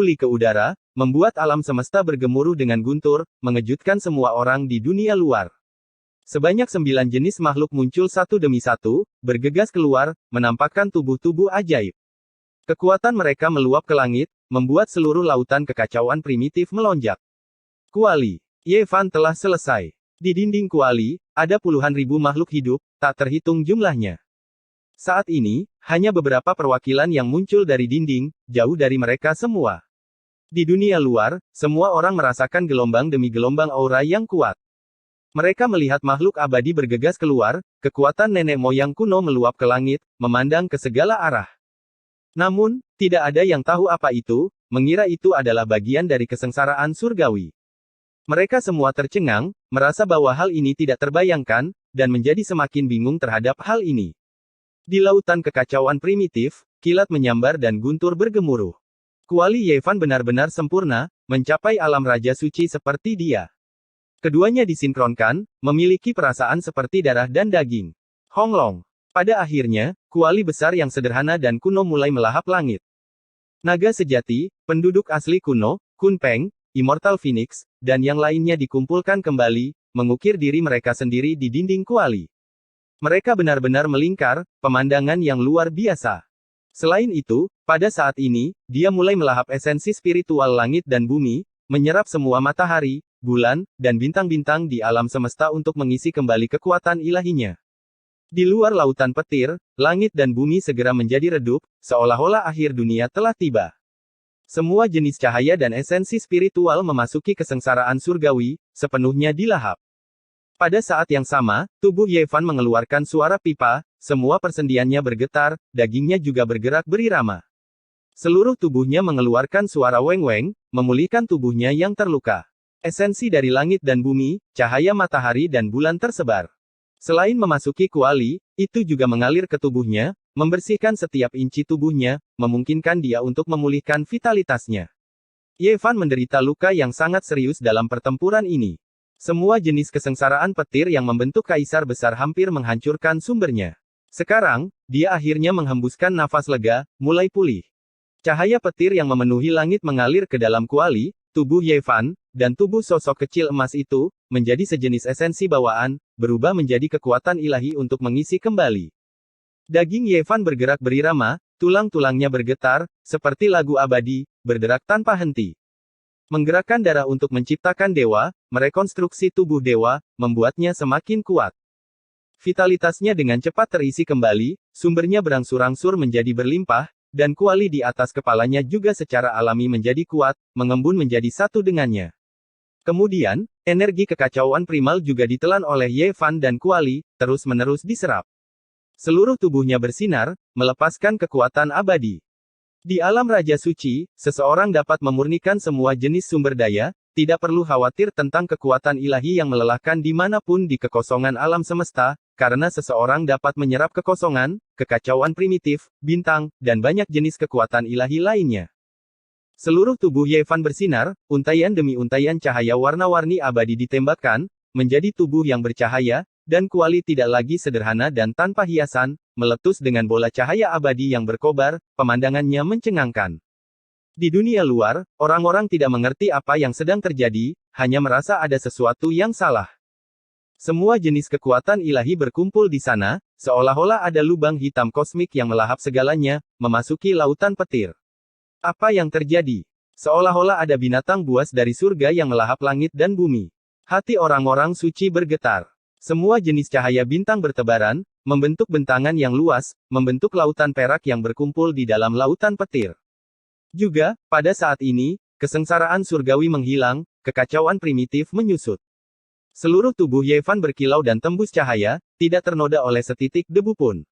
li ke udara, membuat alam semesta bergemuruh dengan guntur, mengejutkan semua orang di dunia luar. Sebanyak 9 jenis makhluk muncul satu demi satu, bergegas keluar, menampakkan tubuh-tubuh ajaib. Kekuatan mereka meluap ke langit, membuat seluruh lautan kekacauan primitif melonjak. Kuali Yevan telah selesai. Di dinding kuali, ada puluhan ribu makhluk hidup, tak terhitung jumlahnya. Saat ini, hanya beberapa perwakilan yang muncul dari dinding, jauh dari mereka semua. Di dunia luar, semua orang merasakan gelombang demi gelombang aura yang kuat. Mereka melihat makhluk abadi bergegas keluar, kekuatan nenek moyang kuno meluap ke langit, memandang ke segala arah. Namun, tidak ada yang tahu apa itu, mengira itu adalah bagian dari kesengsaraan surgawi. Mereka semua tercengang, merasa bahwa hal ini tidak terbayangkan, dan menjadi semakin bingung terhadap hal ini. Di lautan kekacauan primitif, kilat menyambar dan guntur bergemuruh. Kuali Yevan benar-benar sempurna, mencapai alam raja suci seperti dia. Keduanya disinkronkan, memiliki perasaan seperti darah dan daging. Honglong. Pada akhirnya, kuali besar yang sederhana dan kuno mulai melahap langit. Naga sejati, penduduk asli kuno, Kunpeng, Immortal Phoenix, dan yang lainnya dikumpulkan kembali, mengukir diri mereka sendiri di dinding kuali. Mereka benar-benar melingkar, pemandangan yang luar biasa. Selain itu, pada saat ini, dia mulai melahap esensi spiritual langit dan bumi, menyerap semua matahari, bulan, dan bintang-bintang di alam semesta untuk mengisi kembali kekuatan ilahinya. Di luar lautan petir, langit dan bumi segera menjadi redup, seolah-olah akhir dunia telah tiba. Semua jenis cahaya dan esensi spiritual memasuki kesengsaraan surgawi, sepenuhnya dilahap. Pada saat yang sama, tubuh Yevan mengeluarkan suara pipa, semua persendiannya bergetar, dagingnya juga bergerak berirama. Seluruh tubuhnya mengeluarkan suara weng-weng, memulihkan tubuhnya yang terluka. Esensi dari langit dan bumi, cahaya matahari dan bulan tersebar. Selain memasuki kuali, itu juga mengalir ke tubuhnya, membersihkan setiap inci tubuhnya, memungkinkan dia untuk memulihkan vitalitasnya. Yevan menderita luka yang sangat serius dalam pertempuran ini. Semua jenis kesengsaraan petir yang membentuk kaisar besar hampir menghancurkan sumbernya. Sekarang, dia akhirnya menghembuskan nafas lega, mulai pulih. Cahaya petir yang memenuhi langit mengalir ke dalam kuali, tubuh Yevan, dan tubuh sosok kecil emas itu, menjadi sejenis esensi bawaan, berubah menjadi kekuatan ilahi untuk mengisi kembali. Daging Yevan bergerak berirama, tulang-tulangnya bergetar, seperti lagu abadi, berderak tanpa henti. Menggerakkan darah untuk menciptakan dewa, merekonstruksi tubuh dewa, membuatnya semakin kuat. Vitalitasnya dengan cepat terisi kembali, sumbernya berangsur-angsur menjadi berlimpah, dan kuali di atas kepalanya juga secara alami menjadi kuat, mengembun menjadi satu dengannya. Kemudian, energi kekacauan primal juga ditelan oleh Yevan dan kuali, terus-menerus diserap. Seluruh tubuhnya bersinar, melepaskan kekuatan abadi. Di alam Raja Suci, seseorang dapat memurnikan semua jenis sumber daya, tidak perlu khawatir tentang kekuatan ilahi yang melelahkan dimanapun di kekosongan alam semesta, karena seseorang dapat menyerap kekosongan, kekacauan primitif, bintang, dan banyak jenis kekuatan ilahi lainnya. Seluruh tubuh Yevan bersinar, untaian demi untaian cahaya warna-warni abadi ditembakkan, menjadi tubuh yang bercahaya, dan kuali tidak lagi sederhana dan tanpa hiasan, meletus dengan bola cahaya abadi yang berkobar, pemandangannya mencengangkan. Di dunia luar, orang-orang tidak mengerti apa yang sedang terjadi, hanya merasa ada sesuatu yang salah. Semua jenis kekuatan ilahi berkumpul di sana, seolah-olah ada lubang hitam kosmik yang melahap segalanya, memasuki lautan petir. Apa yang terjadi? Seolah-olah ada binatang buas dari surga yang melahap langit dan bumi. Hati orang-orang suci bergetar. Semua jenis cahaya bintang bertebaran, membentuk bentangan yang luas, membentuk lautan perak yang berkumpul di dalam lautan petir. Juga, pada saat ini, kesengsaraan surgawi menghilang, kekacauan primitif menyusut. Seluruh tubuh Yevan berkilau dan tembus cahaya, tidak ternoda oleh setitik debu pun.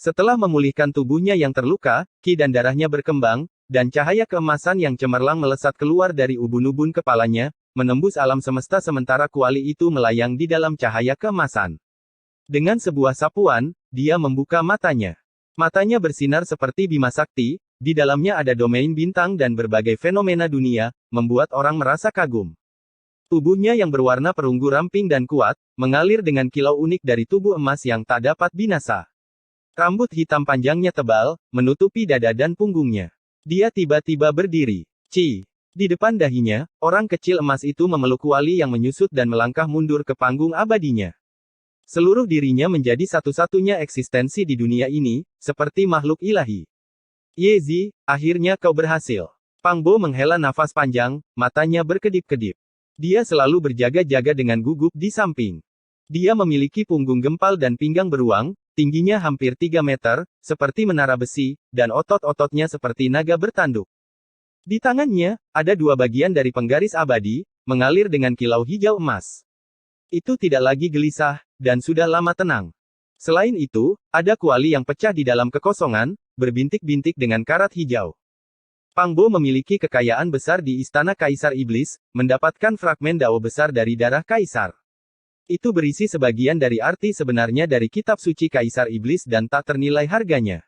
Setelah memulihkan tubuhnya yang terluka, ki dan darahnya berkembang, dan cahaya keemasan yang cemerlang melesat keluar dari ubun-ubun kepalanya, menembus alam semesta sementara kuali itu melayang di dalam cahaya keemasan. Dengan sebuah sapuan, dia membuka matanya. Matanya bersinar seperti Bima Sakti, di dalamnya ada domain bintang dan berbagai fenomena dunia, membuat orang merasa kagum. Tubuhnya yang berwarna perunggu ramping dan kuat, mengalir dengan kilau unik dari tubuh emas yang tak dapat binasa. Rambut hitam panjangnya tebal, menutupi dada dan punggungnya. Dia tiba-tiba berdiri. Di depan dahinya, orang kecil emas itu memeluk kuali yang menyusut dan melangkah mundur ke panggung abadinya. Seluruh dirinya menjadi satu-satunya eksistensi di dunia ini, seperti makhluk ilahi. Yezi, akhirnya kau berhasil. Pang Bo menghela nafas panjang, matanya berkedip-kedip. Dia selalu berjaga-jaga dengan gugup di samping. Dia memiliki punggung gempal dan pinggang beruang, tingginya hampir 3 meter, seperti menara besi, dan otot-ototnya seperti naga bertanduk. Di tangannya, ada 2 bagian dari penggaris abadi, mengalir dengan kilau hijau emas. Itu tidak lagi gelisah, dan sudah lama tenang. Selain itu, ada kuali yang pecah di dalam kekosongan, berbintik-bintik dengan karat hijau. Pang Bo memiliki kekayaan besar di Istana Kaisar Iblis, mendapatkan fragmen dao besar dari darah Kaisar. Itu berisi sebagian dari arti sebenarnya dari kitab suci Kaisar Iblis dan tak ternilai harganya.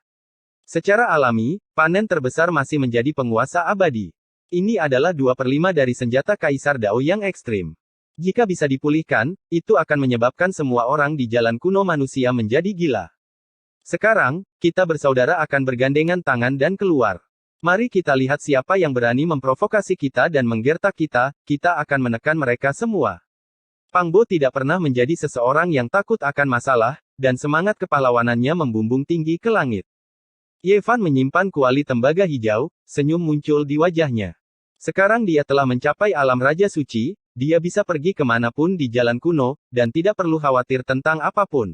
Secara alami, panen terbesar masih menjadi penguasa abadi. Ini adalah 2/5 dari senjata Kaisar Dao yang ekstrim. Jika bisa dipulihkan, itu akan menyebabkan semua orang di jalan kuno manusia menjadi gila. Sekarang, kita bersaudara akan bergandengan tangan dan keluar. Mari kita lihat siapa yang berani memprovokasi kita dan menggertak kita, kita akan menekan mereka semua. Pang Bo tidak pernah menjadi seseorang yang takut akan masalah, dan semangat kepahlawanannya membumbung tinggi ke langit. Yevan menyimpan kuali tembaga hijau, senyum muncul di wajahnya. Sekarang dia telah mencapai alam Raja Suci, dia bisa pergi kemanapun di jalan kuno, dan tidak perlu khawatir tentang apapun.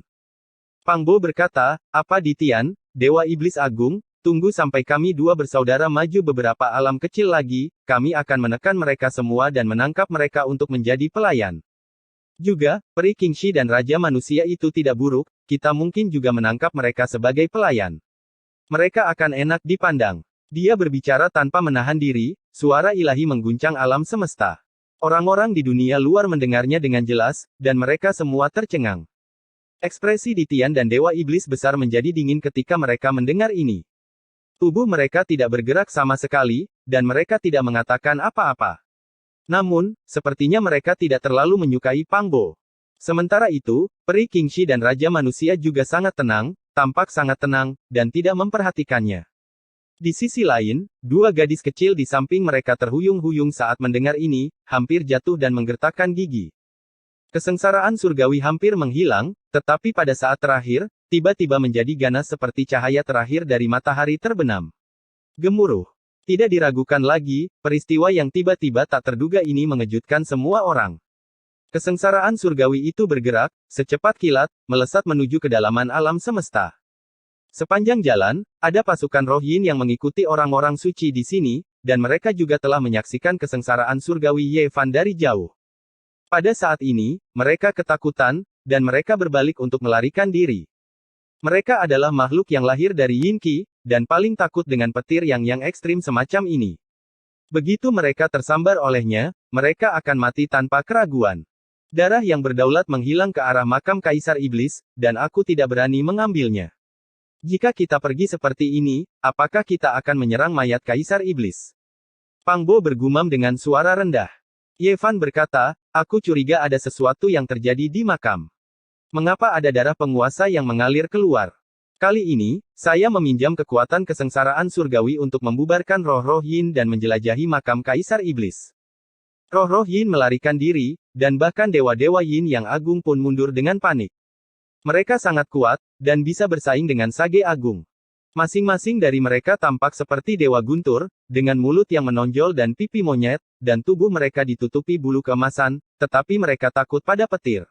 Pang Bo berkata, apa di Tian, Dewa Iblis Agung, tunggu sampai kami 2 bersaudara maju beberapa alam kecil lagi, kami akan menekan mereka semua dan menangkap mereka untuk menjadi pelayan. Juga, Peri Kingxi dan Raja Manusia itu tidak buruk, kita mungkin juga menangkap mereka sebagai pelayan. Mereka akan enak dipandang. Dia berbicara tanpa menahan diri, suara ilahi mengguncang alam semesta. Orang-orang di dunia luar mendengarnya dengan jelas, dan mereka semua tercengang. Ekspresi di Tian dan Dewa Iblis besar menjadi dingin ketika mereka mendengar ini. Tubuh mereka tidak bergerak sama sekali, dan mereka tidak mengatakan apa-apa. Namun, sepertinya mereka tidak terlalu menyukai Pang Bo. Sementara itu, Peri Kingxi dan Raja Manusia juga sangat tenang, tampak sangat tenang, dan tidak memperhatikannya. Di sisi lain, 2 gadis kecil di samping mereka terhuyung-huyung saat mendengar ini, hampir jatuh dan menggertakkan gigi. Kesengsaraan surgawi hampir menghilang, tetapi pada saat terakhir, tiba-tiba menjadi ganas seperti cahaya terakhir dari matahari terbenam. Gemuruh. Tidak diragukan lagi, peristiwa yang tiba-tiba tak terduga ini mengejutkan semua orang. Kesengsaraan surgawi itu bergerak, secepat kilat, melesat menuju kedalaman alam semesta. Sepanjang jalan, ada pasukan roh yin yang mengikuti orang-orang suci di sini, dan mereka juga telah menyaksikan kesengsaraan surgawi Ye Fan dari jauh. Pada saat ini, mereka ketakutan, dan mereka berbalik untuk melarikan diri. Mereka adalah makhluk yang lahir dari Yin Qi, dan paling takut dengan petir yang ekstrim semacam ini. Begitu mereka tersambar olehnya, mereka akan mati tanpa keraguan. Darah yang berdaulat menghilang ke arah makam Kaisar Iblis, dan aku tidak berani mengambilnya. Jika kita pergi seperti ini, apakah kita akan menyerang mayat Kaisar Iblis? Pang Bo bergumam dengan suara rendah. Ye Fan berkata, aku curiga ada sesuatu yang terjadi di makam. Mengapa ada darah penguasa yang mengalir keluar? Kali ini, saya meminjam kekuatan kesengsaraan surgawi untuk membubarkan roh-roh yin dan menjelajahi makam Kaisar Iblis. Roh-roh yin melarikan diri, dan bahkan dewa-dewa yin yang agung pun mundur dengan panik. Mereka sangat kuat, dan bisa bersaing dengan Sage Agung. Masing-masing dari mereka tampak seperti dewa guntur, dengan mulut yang menonjol dan pipi monyet, dan tubuh mereka ditutupi bulu keemasan, tetapi mereka takut pada petir.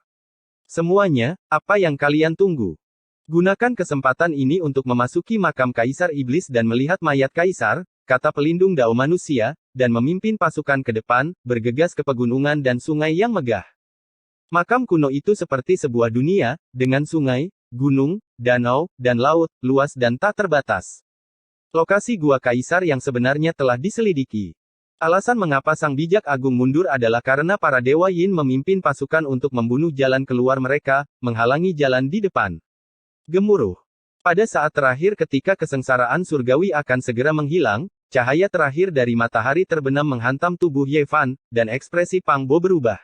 Semuanya, apa yang kalian tunggu? Gunakan kesempatan ini untuk memasuki makam Kaisar Iblis dan melihat mayat Kaisar, kata pelindung Dao manusia, dan memimpin pasukan ke depan, bergegas ke pegunungan dan sungai yang megah. Makam kuno itu seperti sebuah dunia, dengan sungai, gunung, danau, dan laut, luas dan tak terbatas. Lokasi gua Kaisar yang sebenarnya telah diselidiki. Alasan mengapa Sang Bijak Agung mundur adalah karena para Dewa Yin memimpin pasukan untuk membunuh jalan keluar mereka, menghalangi jalan di depan. Gemuruh. Pada saat terakhir ketika kesengsaraan surgawi akan segera menghilang, cahaya terakhir dari matahari terbenam menghantam tubuh Ye Fan, dan ekspresi Pang Bo berubah.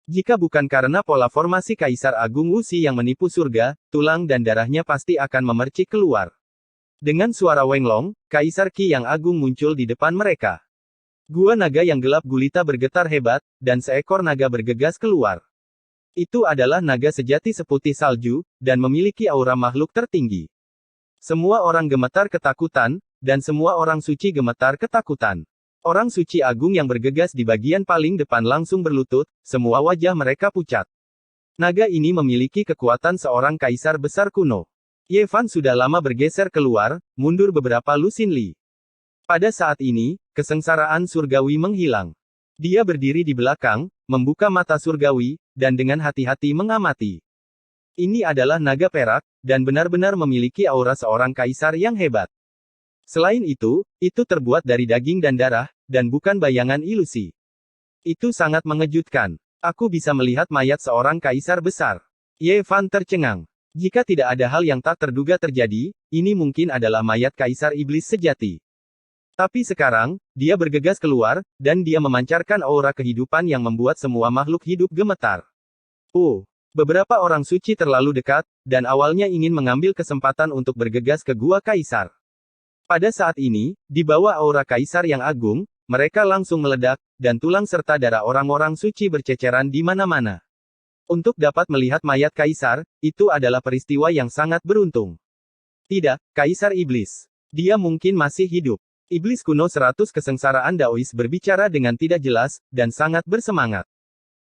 Jika bukan karena pola formasi Kaisar Agung Wuxi yang menipu surga, tulang dan darahnya pasti akan memercik keluar. Dengan suara Wenglong, Kaisar Qi yang agung muncul di depan mereka. Gua naga yang gelap gulita bergetar hebat, dan seekor naga bergegas keluar. Itu adalah naga sejati seputih salju, dan memiliki aura makhluk tertinggi. Semua orang gemetar ketakutan, dan semua orang suci gemetar ketakutan. Orang suci agung yang bergegas di bagian paling depan langsung berlutut, semua wajah mereka pucat. Naga ini memiliki kekuatan seorang kaisar besar kuno. Ye Fan sudah lama bergeser keluar, mundur beberapa lusin li. Pada saat ini, kesengsaraan surgawi menghilang. Dia berdiri di belakang, membuka mata surgawi, dan dengan hati-hati mengamati. Ini adalah naga perak, dan benar-benar memiliki aura seorang kaisar yang hebat. Selain itu terbuat dari daging dan darah, dan bukan bayangan ilusi. Itu sangat mengejutkan. Aku bisa melihat mayat seorang kaisar besar. Ye Fan tercengang. Jika tidak ada hal yang tak terduga terjadi, ini mungkin adalah mayat Kaisar Iblis sejati. Tapi sekarang, dia bergegas keluar, dan dia memancarkan aura kehidupan yang membuat semua makhluk hidup gemetar. Beberapa orang suci terlalu dekat, dan awalnya ingin mengambil kesempatan untuk bergegas ke gua Kaisar. Pada saat ini, di bawah aura Kaisar yang agung, mereka langsung meledak, dan tulang serta darah orang-orang suci berceceran di mana-mana. Untuk dapat melihat mayat Kaisar, itu adalah peristiwa yang sangat beruntung. Tidak, Kaisar Iblis. Dia mungkin masih hidup. Iblis kuno 100 kesengsaraan Daois berbicara dengan tidak jelas, dan sangat bersemangat.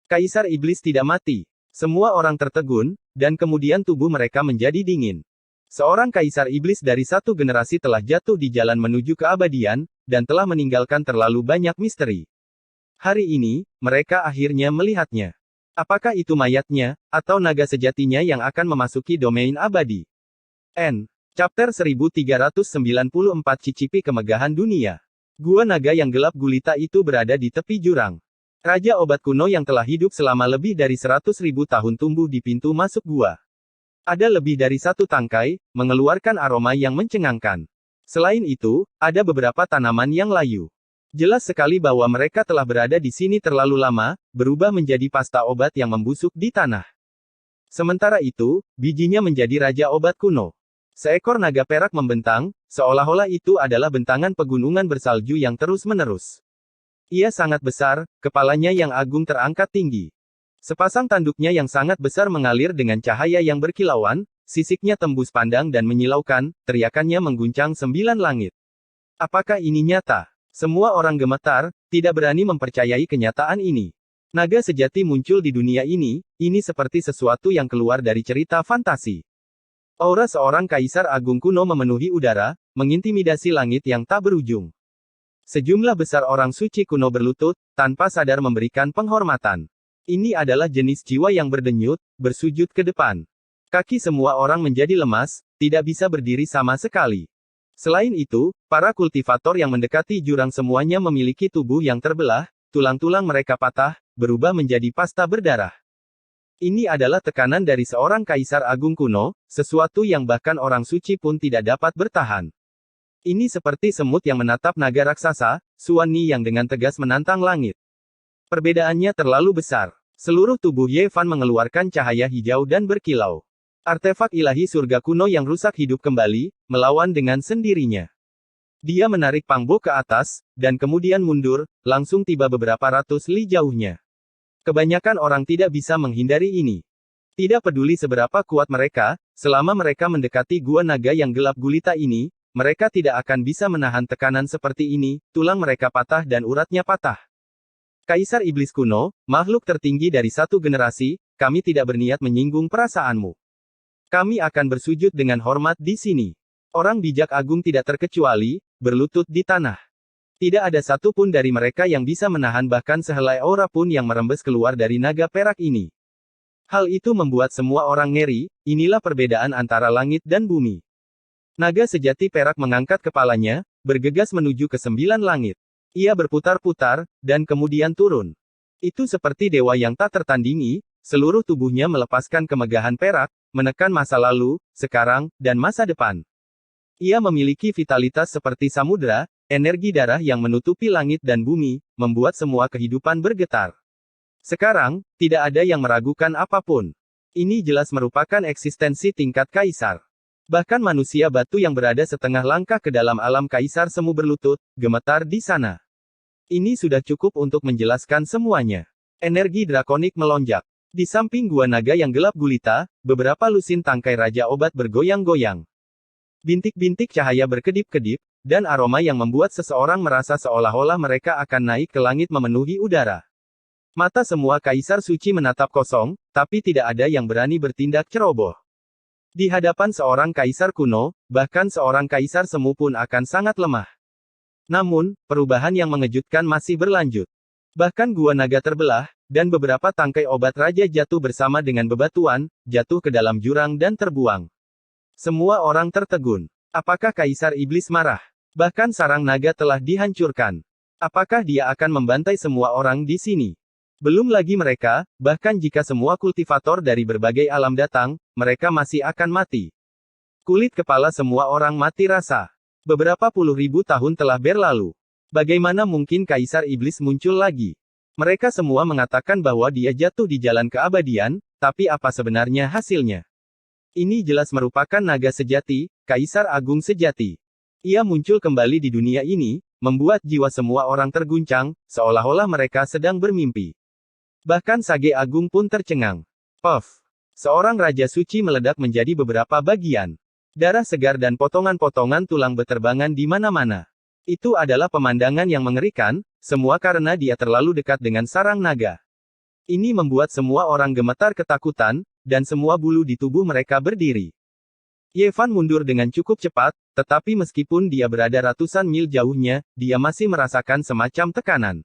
Kaisar Iblis tidak mati. Semua orang tertegun, dan kemudian tubuh mereka menjadi dingin. Seorang Kaisar Iblis dari satu generasi telah jatuh di jalan menuju keabadian, dan telah meninggalkan terlalu banyak misteri. Hari ini, mereka akhirnya melihatnya. Apakah itu mayatnya, atau naga sejatinya yang akan memasuki domain abadi? Chapter 1394 Cicipi Kemegahan Dunia. Gua naga yang gelap gulita itu berada di tepi jurang. Raja obat kuno yang telah hidup selama lebih dari 100.000 tahun tumbuh di pintu masuk gua. Ada lebih dari satu tangkai, mengeluarkan aroma yang mencengangkan. Selain itu, ada beberapa tanaman yang layu. Jelas sekali bahwa mereka telah berada di sini terlalu lama, berubah menjadi pasta obat yang membusuk di tanah. Sementara itu, bijinya menjadi raja obat kuno. Seekor naga perak membentang, seolah-olah itu adalah bentangan pegunungan bersalju yang terus-menerus. Ia sangat besar, kepalanya yang agung terangkat tinggi. Sepasang tanduknya yang sangat besar mengalir dengan cahaya yang berkilauan, sisiknya tembus pandang dan menyilaukan, teriakannya mengguncang 9 langit. Apakah ini nyata? Semua orang gemetar, tidak berani mempercayai kenyataan ini. Naga sejati muncul di dunia ini seperti sesuatu yang keluar dari cerita fantasi. Aura seorang kaisar agung kuno memenuhi udara, mengintimidasi langit yang tak berujung. Sejumlah besar orang suci kuno berlutut, tanpa sadar memberikan penghormatan. Ini adalah jenis jiwa yang berdenyut, bersujud ke depan. Kaki semua orang menjadi lemas, tidak bisa berdiri sama sekali. Selain itu, para kultivator yang mendekati jurang semuanya memiliki tubuh yang terbelah, tulang-tulang mereka patah, berubah menjadi pasta berdarah. Ini adalah tekanan dari seorang kaisar agung kuno, sesuatu yang bahkan orang suci pun tidak dapat bertahan. Ini seperti semut yang menatap naga raksasa, Suani yang dengan tegas menantang langit. Perbedaannya terlalu besar. Seluruh tubuh Ye Fan mengeluarkan cahaya hijau dan berkilau. Artefak ilahi surga kuno yang rusak hidup kembali, melawan dengan sendirinya. Dia menarik Pang Bo ke atas, dan kemudian mundur, langsung tiba beberapa ratus li jauhnya. Kebanyakan orang tidak bisa menghindari ini. Tidak peduli seberapa kuat mereka, selama mereka mendekati gua naga yang gelap gulita ini, mereka tidak akan bisa menahan tekanan seperti ini, tulang mereka patah dan uratnya patah. Kaisar Iblis kuno, makhluk tertinggi dari satu generasi, kami tidak berniat menyinggung perasaanmu. Kami akan bersujud dengan hormat di sini. Orang bijak agung tidak terkecuali, berlutut di tanah. Tidak ada satu pun dari mereka yang bisa menahan bahkan sehelai aura pun yang merembes keluar dari naga perak ini. Hal itu membuat semua orang ngeri, inilah perbedaan antara langit dan bumi. Naga sejati perak mengangkat kepalanya, bergegas menuju ke 9 langit. Ia berputar-putar, dan kemudian turun. Itu seperti dewa yang tak tertandingi, seluruh tubuhnya melepaskan kemegahan perak, menekan masa lalu, sekarang, dan masa depan. Ia memiliki vitalitas seperti samudera, energi darah yang menutupi langit dan bumi, membuat semua kehidupan bergetar. Sekarang, tidak ada yang meragukan apapun. Ini jelas merupakan eksistensi tingkat kaisar. Bahkan manusia batu yang berada setengah langkah ke dalam alam kaisar semu berlutut, gemetar di sana. Ini sudah cukup untuk menjelaskan semuanya. Energi drakonik melonjak. Di samping gua naga yang gelap gulita, beberapa lusin tangkai raja obat bergoyang-goyang. Bintik-bintik cahaya berkedip-kedip, dan aroma yang membuat seseorang merasa seolah-olah mereka akan naik ke langit memenuhi udara. Mata semua kaisar suci menatap kosong, tapi tidak ada yang berani bertindak ceroboh. Di hadapan seorang kaisar kuno, bahkan seorang kaisar semu pun akan sangat lemah. Namun, perubahan yang mengejutkan masih berlanjut. Bahkan gua naga terbelah, dan beberapa tangkai obat raja jatuh bersama dengan bebatuan, jatuh ke dalam jurang dan terbuang. Semua orang tertegun. Apakah Kaisar Iblis marah? Bahkan sarang naga telah dihancurkan. Apakah dia akan membantai semua orang di sini? Belum lagi mereka, bahkan jika semua kultivator dari berbagai alam datang, mereka masih akan mati. Kulit kepala semua orang mati rasa. Beberapa puluh ribu tahun telah berlalu. Bagaimana mungkin Kaisar Iblis muncul lagi? Mereka semua mengatakan bahwa dia jatuh di jalan keabadian, tapi apa sebenarnya hasilnya? Ini jelas merupakan naga sejati, Kaisar Agung sejati. Ia muncul kembali di dunia ini, membuat jiwa semua orang terguncang, seolah-olah mereka sedang bermimpi. Bahkan Sage Agung pun tercengang. Puff! Seorang Raja Suci meledak menjadi beberapa bagian. Darah segar dan potongan-potongan tulang beterbangan di mana-mana. Itu adalah pemandangan yang mengerikan, semua karena dia terlalu dekat dengan sarang naga. Ini membuat semua orang gemetar ketakutan, dan semua bulu di tubuh mereka berdiri. Ye Fan mundur dengan cukup cepat, tetapi meskipun dia berada ratusan mil jauhnya, dia masih merasakan semacam tekanan.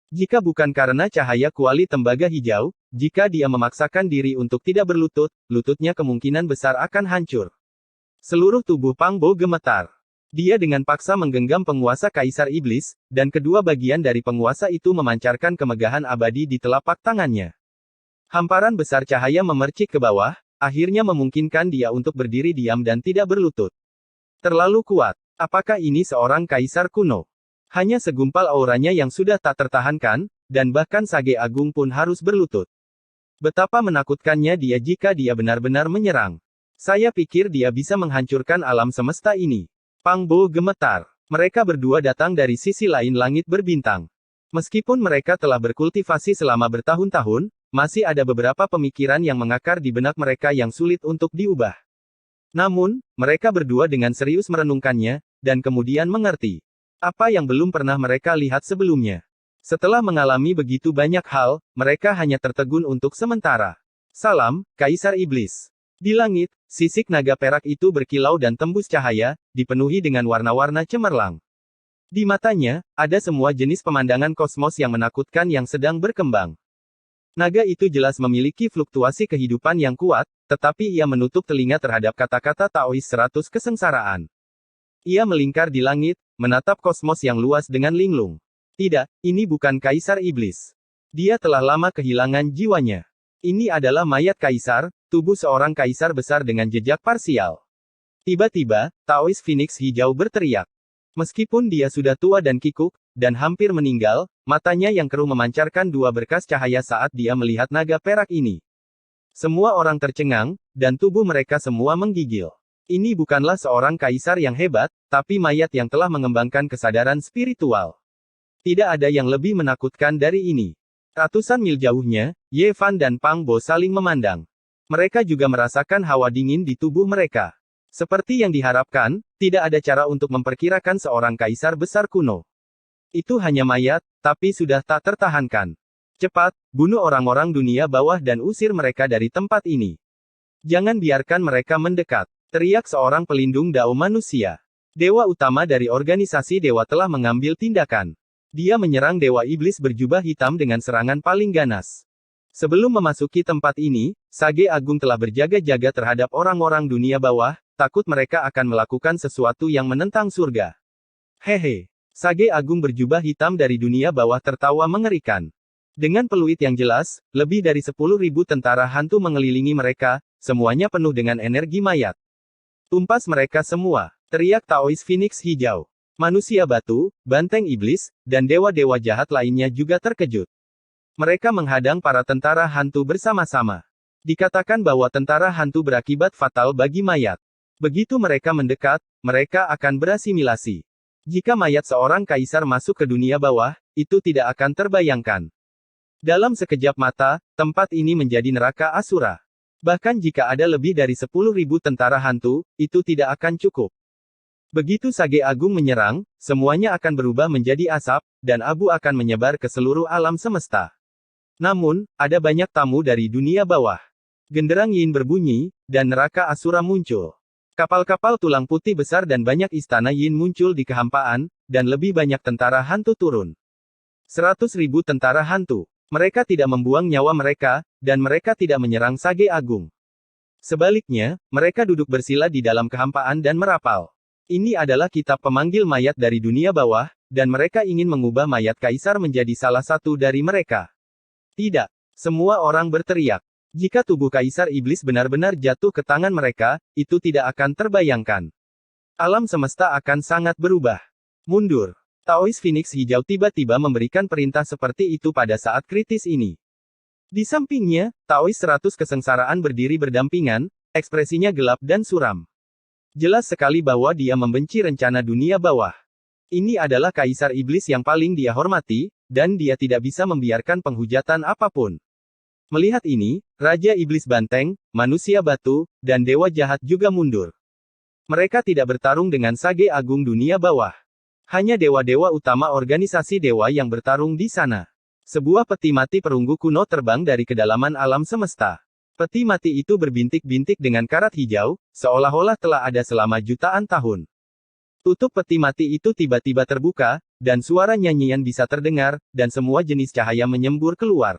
Jika bukan karena cahaya kuali tembaga hijau, jika dia memaksakan diri untuk tidak berlutut, lututnya kemungkinan besar akan hancur. Seluruh tubuh Pang Bo gemetar. Dia dengan paksa menggenggam penguasa Kaisar Iblis, dan kedua bagian dari penguasa itu memancarkan kemegahan abadi di telapak tangannya. Hamparan besar cahaya memercik ke bawah, akhirnya memungkinkan dia untuk berdiri diam dan tidak berlutut. Terlalu kuat. Apakah ini seorang kaisar kuno? Hanya segumpal auranya yang sudah tak tertahankan, dan bahkan Sage Agung pun harus berlutut. Betapa menakutkannya dia jika dia benar-benar menyerang. Saya pikir dia bisa menghancurkan alam semesta ini. Pang Bo gemetar. Mereka berdua datang dari sisi lain langit berbintang. Meskipun mereka telah berkultivasi selama bertahun-tahun, masih ada beberapa pemikiran yang mengakar di benak mereka yang sulit untuk diubah. Namun, mereka berdua dengan serius merenungkannya, dan kemudian mengerti apa yang belum pernah mereka lihat sebelumnya. Setelah mengalami begitu banyak hal, mereka hanya tertegun untuk sementara. Salam, Kaisar Iblis. Di langit, sisik naga perak itu berkilau dan tembus cahaya, dipenuhi dengan warna-warna cemerlang. Di matanya, ada semua jenis pemandangan kosmos yang menakutkan yang sedang berkembang. Naga itu jelas memiliki fluktuasi kehidupan yang kuat, tetapi ia menutup telinga terhadap kata-kata Taois 100 kesengsaraan. Ia melingkar di langit, menatap kosmos yang luas dengan linglung. Tidak, ini bukan Kaisar Iblis. Dia telah lama kehilangan jiwanya. Ini adalah mayat kaisar, tubuh seorang kaisar besar dengan jejak parsial. Tiba-tiba, Taois Phoenix Hijau berteriak. Meskipun dia sudah tua dan kikuk, dan hampir meninggal, matanya yang keruh memancarkan dua berkas cahaya saat dia melihat naga perak ini. Semua orang tercengang, dan tubuh mereka semua menggigil. Ini bukanlah seorang kaisar yang hebat, tapi mayat yang telah mengembangkan kesadaran spiritual. Tidak ada yang lebih menakutkan dari ini. Ratusan mil jauhnya, Ye Fan dan Pang Bo saling memandang. Mereka juga merasakan hawa dingin di tubuh mereka. Seperti yang diharapkan, tidak ada cara untuk memperkirakan seorang kaisar besar kuno. Itu hanya mayat, tapi sudah tak tertahankan. Cepat, bunuh orang-orang dunia bawah dan usir mereka dari tempat ini. Jangan biarkan mereka mendekat, teriak seorang pelindung Dao manusia. Dewa utama dari organisasi dewa telah mengambil tindakan. Dia menyerang Dewa Iblis berjubah hitam dengan serangan paling ganas. Sebelum memasuki tempat ini, Sage Agung telah berjaga-jaga terhadap orang-orang dunia bawah, takut mereka akan melakukan sesuatu yang menentang surga. Hehe. Sage Agung berjubah hitam dari dunia bawah tertawa mengerikan. Dengan peluit yang jelas, lebih dari 10.000 tentara hantu mengelilingi mereka, semuanya penuh dengan energi mayat. Tumpas mereka semua, teriak Taois Phoenix Hijau. Manusia batu, banteng iblis, dan dewa-dewa jahat lainnya juga terkejut. Mereka menghadang para tentara hantu bersama-sama. Dikatakan bahwa tentara hantu berakibat fatal bagi mayat. Begitu mereka mendekat, mereka akan berasimilasi. Jika mayat seorang kaisar masuk ke dunia bawah, itu tidak akan terbayangkan. Dalam sekejap mata, tempat ini menjadi neraka Asura. Bahkan jika ada lebih dari 10.000 tentara hantu, itu tidak akan cukup. Begitu Sage Agung menyerang, semuanya akan berubah menjadi asap, dan abu akan menyebar ke seluruh alam semesta. Namun, ada banyak tamu dari dunia bawah. Genderang Yin berbunyi, dan neraka Asura muncul. Kapal-kapal tulang putih besar dan banyak istana Yin muncul di kehampaan, dan lebih banyak tentara hantu turun. 100.000 tentara hantu. Mereka tidak membuang nyawa mereka, dan mereka tidak menyerang Sage Agung. Sebaliknya, mereka duduk bersila di dalam kehampaan dan merapal. Ini adalah kitab pemanggil mayat dari dunia bawah, dan mereka ingin mengubah mayat kaisar menjadi salah satu dari mereka. Tidak. Semua orang berteriak. Jika tubuh Kaisar Iblis benar-benar jatuh ke tangan mereka, itu tidak akan terbayangkan. Alam semesta akan sangat berubah. Mundur. Taois Phoenix Hijau tiba-tiba memberikan perintah seperti itu pada saat kritis ini. Di sampingnya, Taois 100 kesengsaraan berdiri berdampingan, ekspresinya gelap dan suram. Jelas sekali bahwa dia membenci rencana dunia bawah. Ini adalah Kaisar Iblis yang paling dia hormati, dan dia tidak bisa membiarkan penghujatan apapun. Melihat ini, Raja Iblis Banteng, Manusia Batu, dan Dewa Jahat juga mundur. Mereka tidak bertarung dengan Sage Agung dunia bawah. Hanya dewa-dewa utama organisasi dewa yang bertarung di sana. Sebuah peti mati perunggu kuno terbang dari kedalaman alam semesta. Peti mati itu berbintik-bintik dengan karat hijau, seolah-olah telah ada selama jutaan tahun. Tutup peti mati itu tiba-tiba terbuka, dan suara nyanyian bisa terdengar, dan semua jenis cahaya menyembur keluar.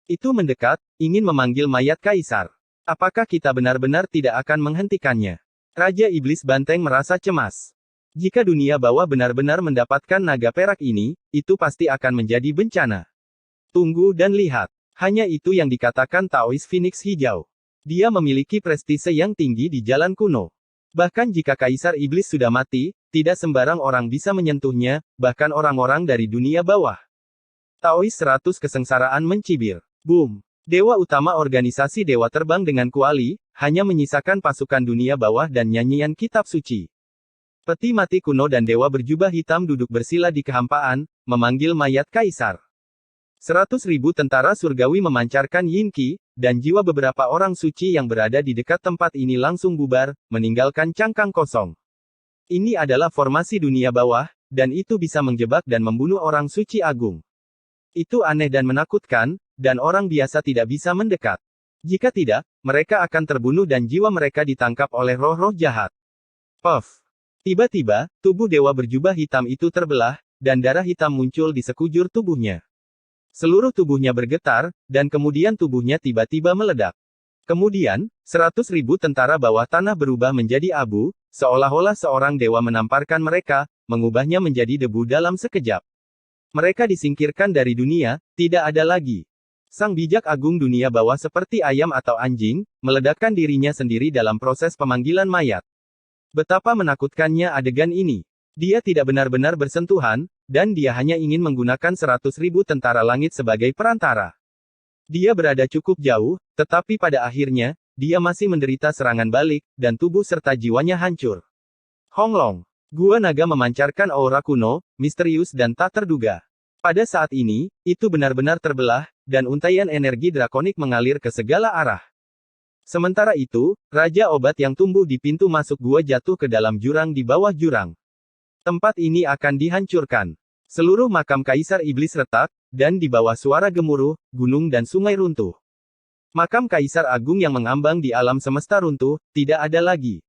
Itu mendekat, ingin memanggil mayat kaisar. Apakah kita benar-benar tidak akan menghentikannya? Raja Iblis Banteng merasa cemas. Jika dunia bawah benar-benar mendapatkan naga perak ini, itu pasti akan menjadi bencana. Tunggu dan lihat. Hanya itu yang dikatakan Taois Phoenix Hijau. Dia memiliki prestise yang tinggi di jalan kuno. Bahkan jika Kaisar Iblis sudah mati, tidak sembarang orang bisa menyentuhnya, bahkan orang-orang dari dunia bawah. Taois 100 kesengsaraan mencibir. Boom! Dewa utama organisasi dewa terbang dengan kuali, hanya menyisakan pasukan dunia bawah dan nyanyian kitab suci. Peti mati kuno dan dewa berjubah hitam duduk bersila di kehampaan, memanggil mayat kaisar. 100.000 tentara surgawi memancarkan yin qi, dan jiwa beberapa orang suci yang berada di dekat tempat ini langsung bubar, meninggalkan cangkang kosong. Ini adalah formasi dunia bawah, dan itu bisa menjebak dan membunuh orang suci agung. Itu aneh dan menakutkan, dan orang biasa tidak bisa mendekat. Jika tidak, mereka akan terbunuh dan jiwa mereka ditangkap oleh roh-roh jahat. Puff. Tiba-tiba, tubuh dewa berjubah hitam itu terbelah, dan darah hitam muncul di sekujur tubuhnya. Seluruh tubuhnya bergetar, dan kemudian tubuhnya tiba-tiba meledak. Kemudian, 100.000 tentara bawah tanah berubah menjadi abu, seolah-olah seorang dewa menamparkan mereka, mengubahnya menjadi debu dalam sekejap. Mereka disingkirkan dari dunia, tidak ada lagi. Sang bijak agung dunia bawah seperti ayam atau anjing, meledakkan dirinya sendiri dalam proses pemanggilan mayat. Betapa menakutkannya adegan ini. Dia tidak benar-benar bersentuhan, dan dia hanya ingin menggunakan 100.000 tentara langit sebagai perantara. Dia berada cukup jauh, tetapi pada akhirnya, dia masih menderita serangan balik, dan tubuh serta jiwanya hancur. Honglong. Gua naga memancarkan aura kuno, misterius dan tak terduga. Pada saat ini, itu benar-benar terbelah, dan untaian energi drakonik mengalir ke segala arah. Sementara itu, Raja Obat yang tumbuh di pintu masuk gua jatuh ke dalam jurang di bawah jurang. Tempat ini akan dihancurkan. Seluruh makam Kaisar Iblis retak, dan di bawah suara gemuruh, gunung dan sungai runtuh. Makam Kaisar Agung yang mengambang di alam semesta runtuh, tidak ada lagi.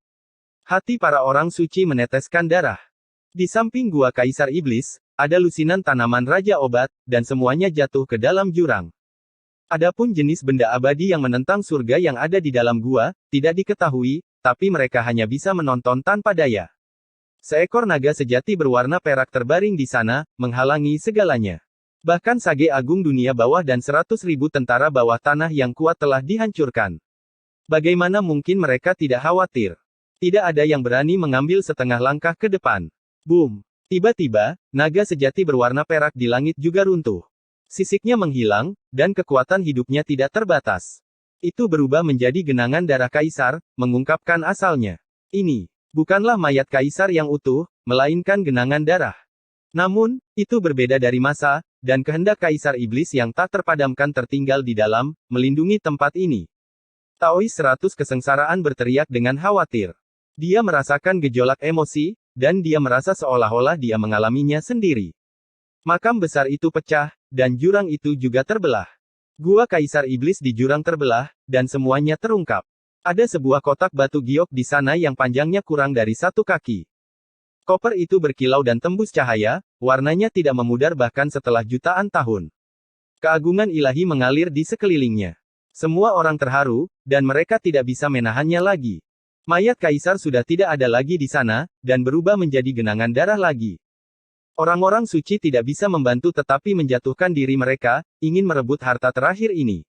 Hati para orang suci meneteskan darah. Di samping gua Kaisar Iblis, ada lusinan tanaman Raja Obat, dan semuanya jatuh ke dalam jurang. Adapun jenis benda abadi yang menentang surga yang ada di dalam gua, tidak diketahui, tapi mereka hanya bisa menonton tanpa daya. Seekor naga sejati berwarna perak terbaring di sana, menghalangi segalanya. Bahkan Sage Agung dunia bawah dan 100.000 tentara bawah tanah yang kuat telah dihancurkan. Bagaimana mungkin mereka tidak khawatir? Tidak ada yang berani mengambil setengah langkah ke depan. Boom! Tiba-tiba, naga sejati berwarna perak di langit juga runtuh. Sisiknya menghilang, dan kekuatan hidupnya tidak terbatas. Itu berubah menjadi genangan darah kaisar, mengungkapkan asalnya. Ini bukanlah mayat kaisar yang utuh, melainkan genangan darah. Namun, itu berbeda dari masa, dan kehendak Kaisar Iblis yang tak terpadamkan tertinggal di dalam, melindungi tempat ini. Taois 100 kesengsaraan berteriak dengan khawatir. Dia merasakan gejolak emosi, dan dia merasa seolah-olah dia mengalaminya sendiri. Makam besar itu pecah, dan jurang itu juga terbelah. Gua Kaisar Iblis di jurang terbelah, dan semuanya terungkap. Ada sebuah kotak batu giok di sana yang panjangnya kurang dari 1 kaki. Koper itu berkilau dan tembus cahaya, warnanya tidak memudar bahkan setelah jutaan tahun. Keagungan ilahi mengalir di sekelilingnya. Semua orang terharu, dan mereka tidak bisa menahannya lagi. Mayat kaisar sudah tidak ada lagi di sana, dan berubah menjadi genangan darah lagi. Orang-orang suci tidak bisa membantu tetapi menjatuhkan diri mereka, ingin merebut harta terakhir ini.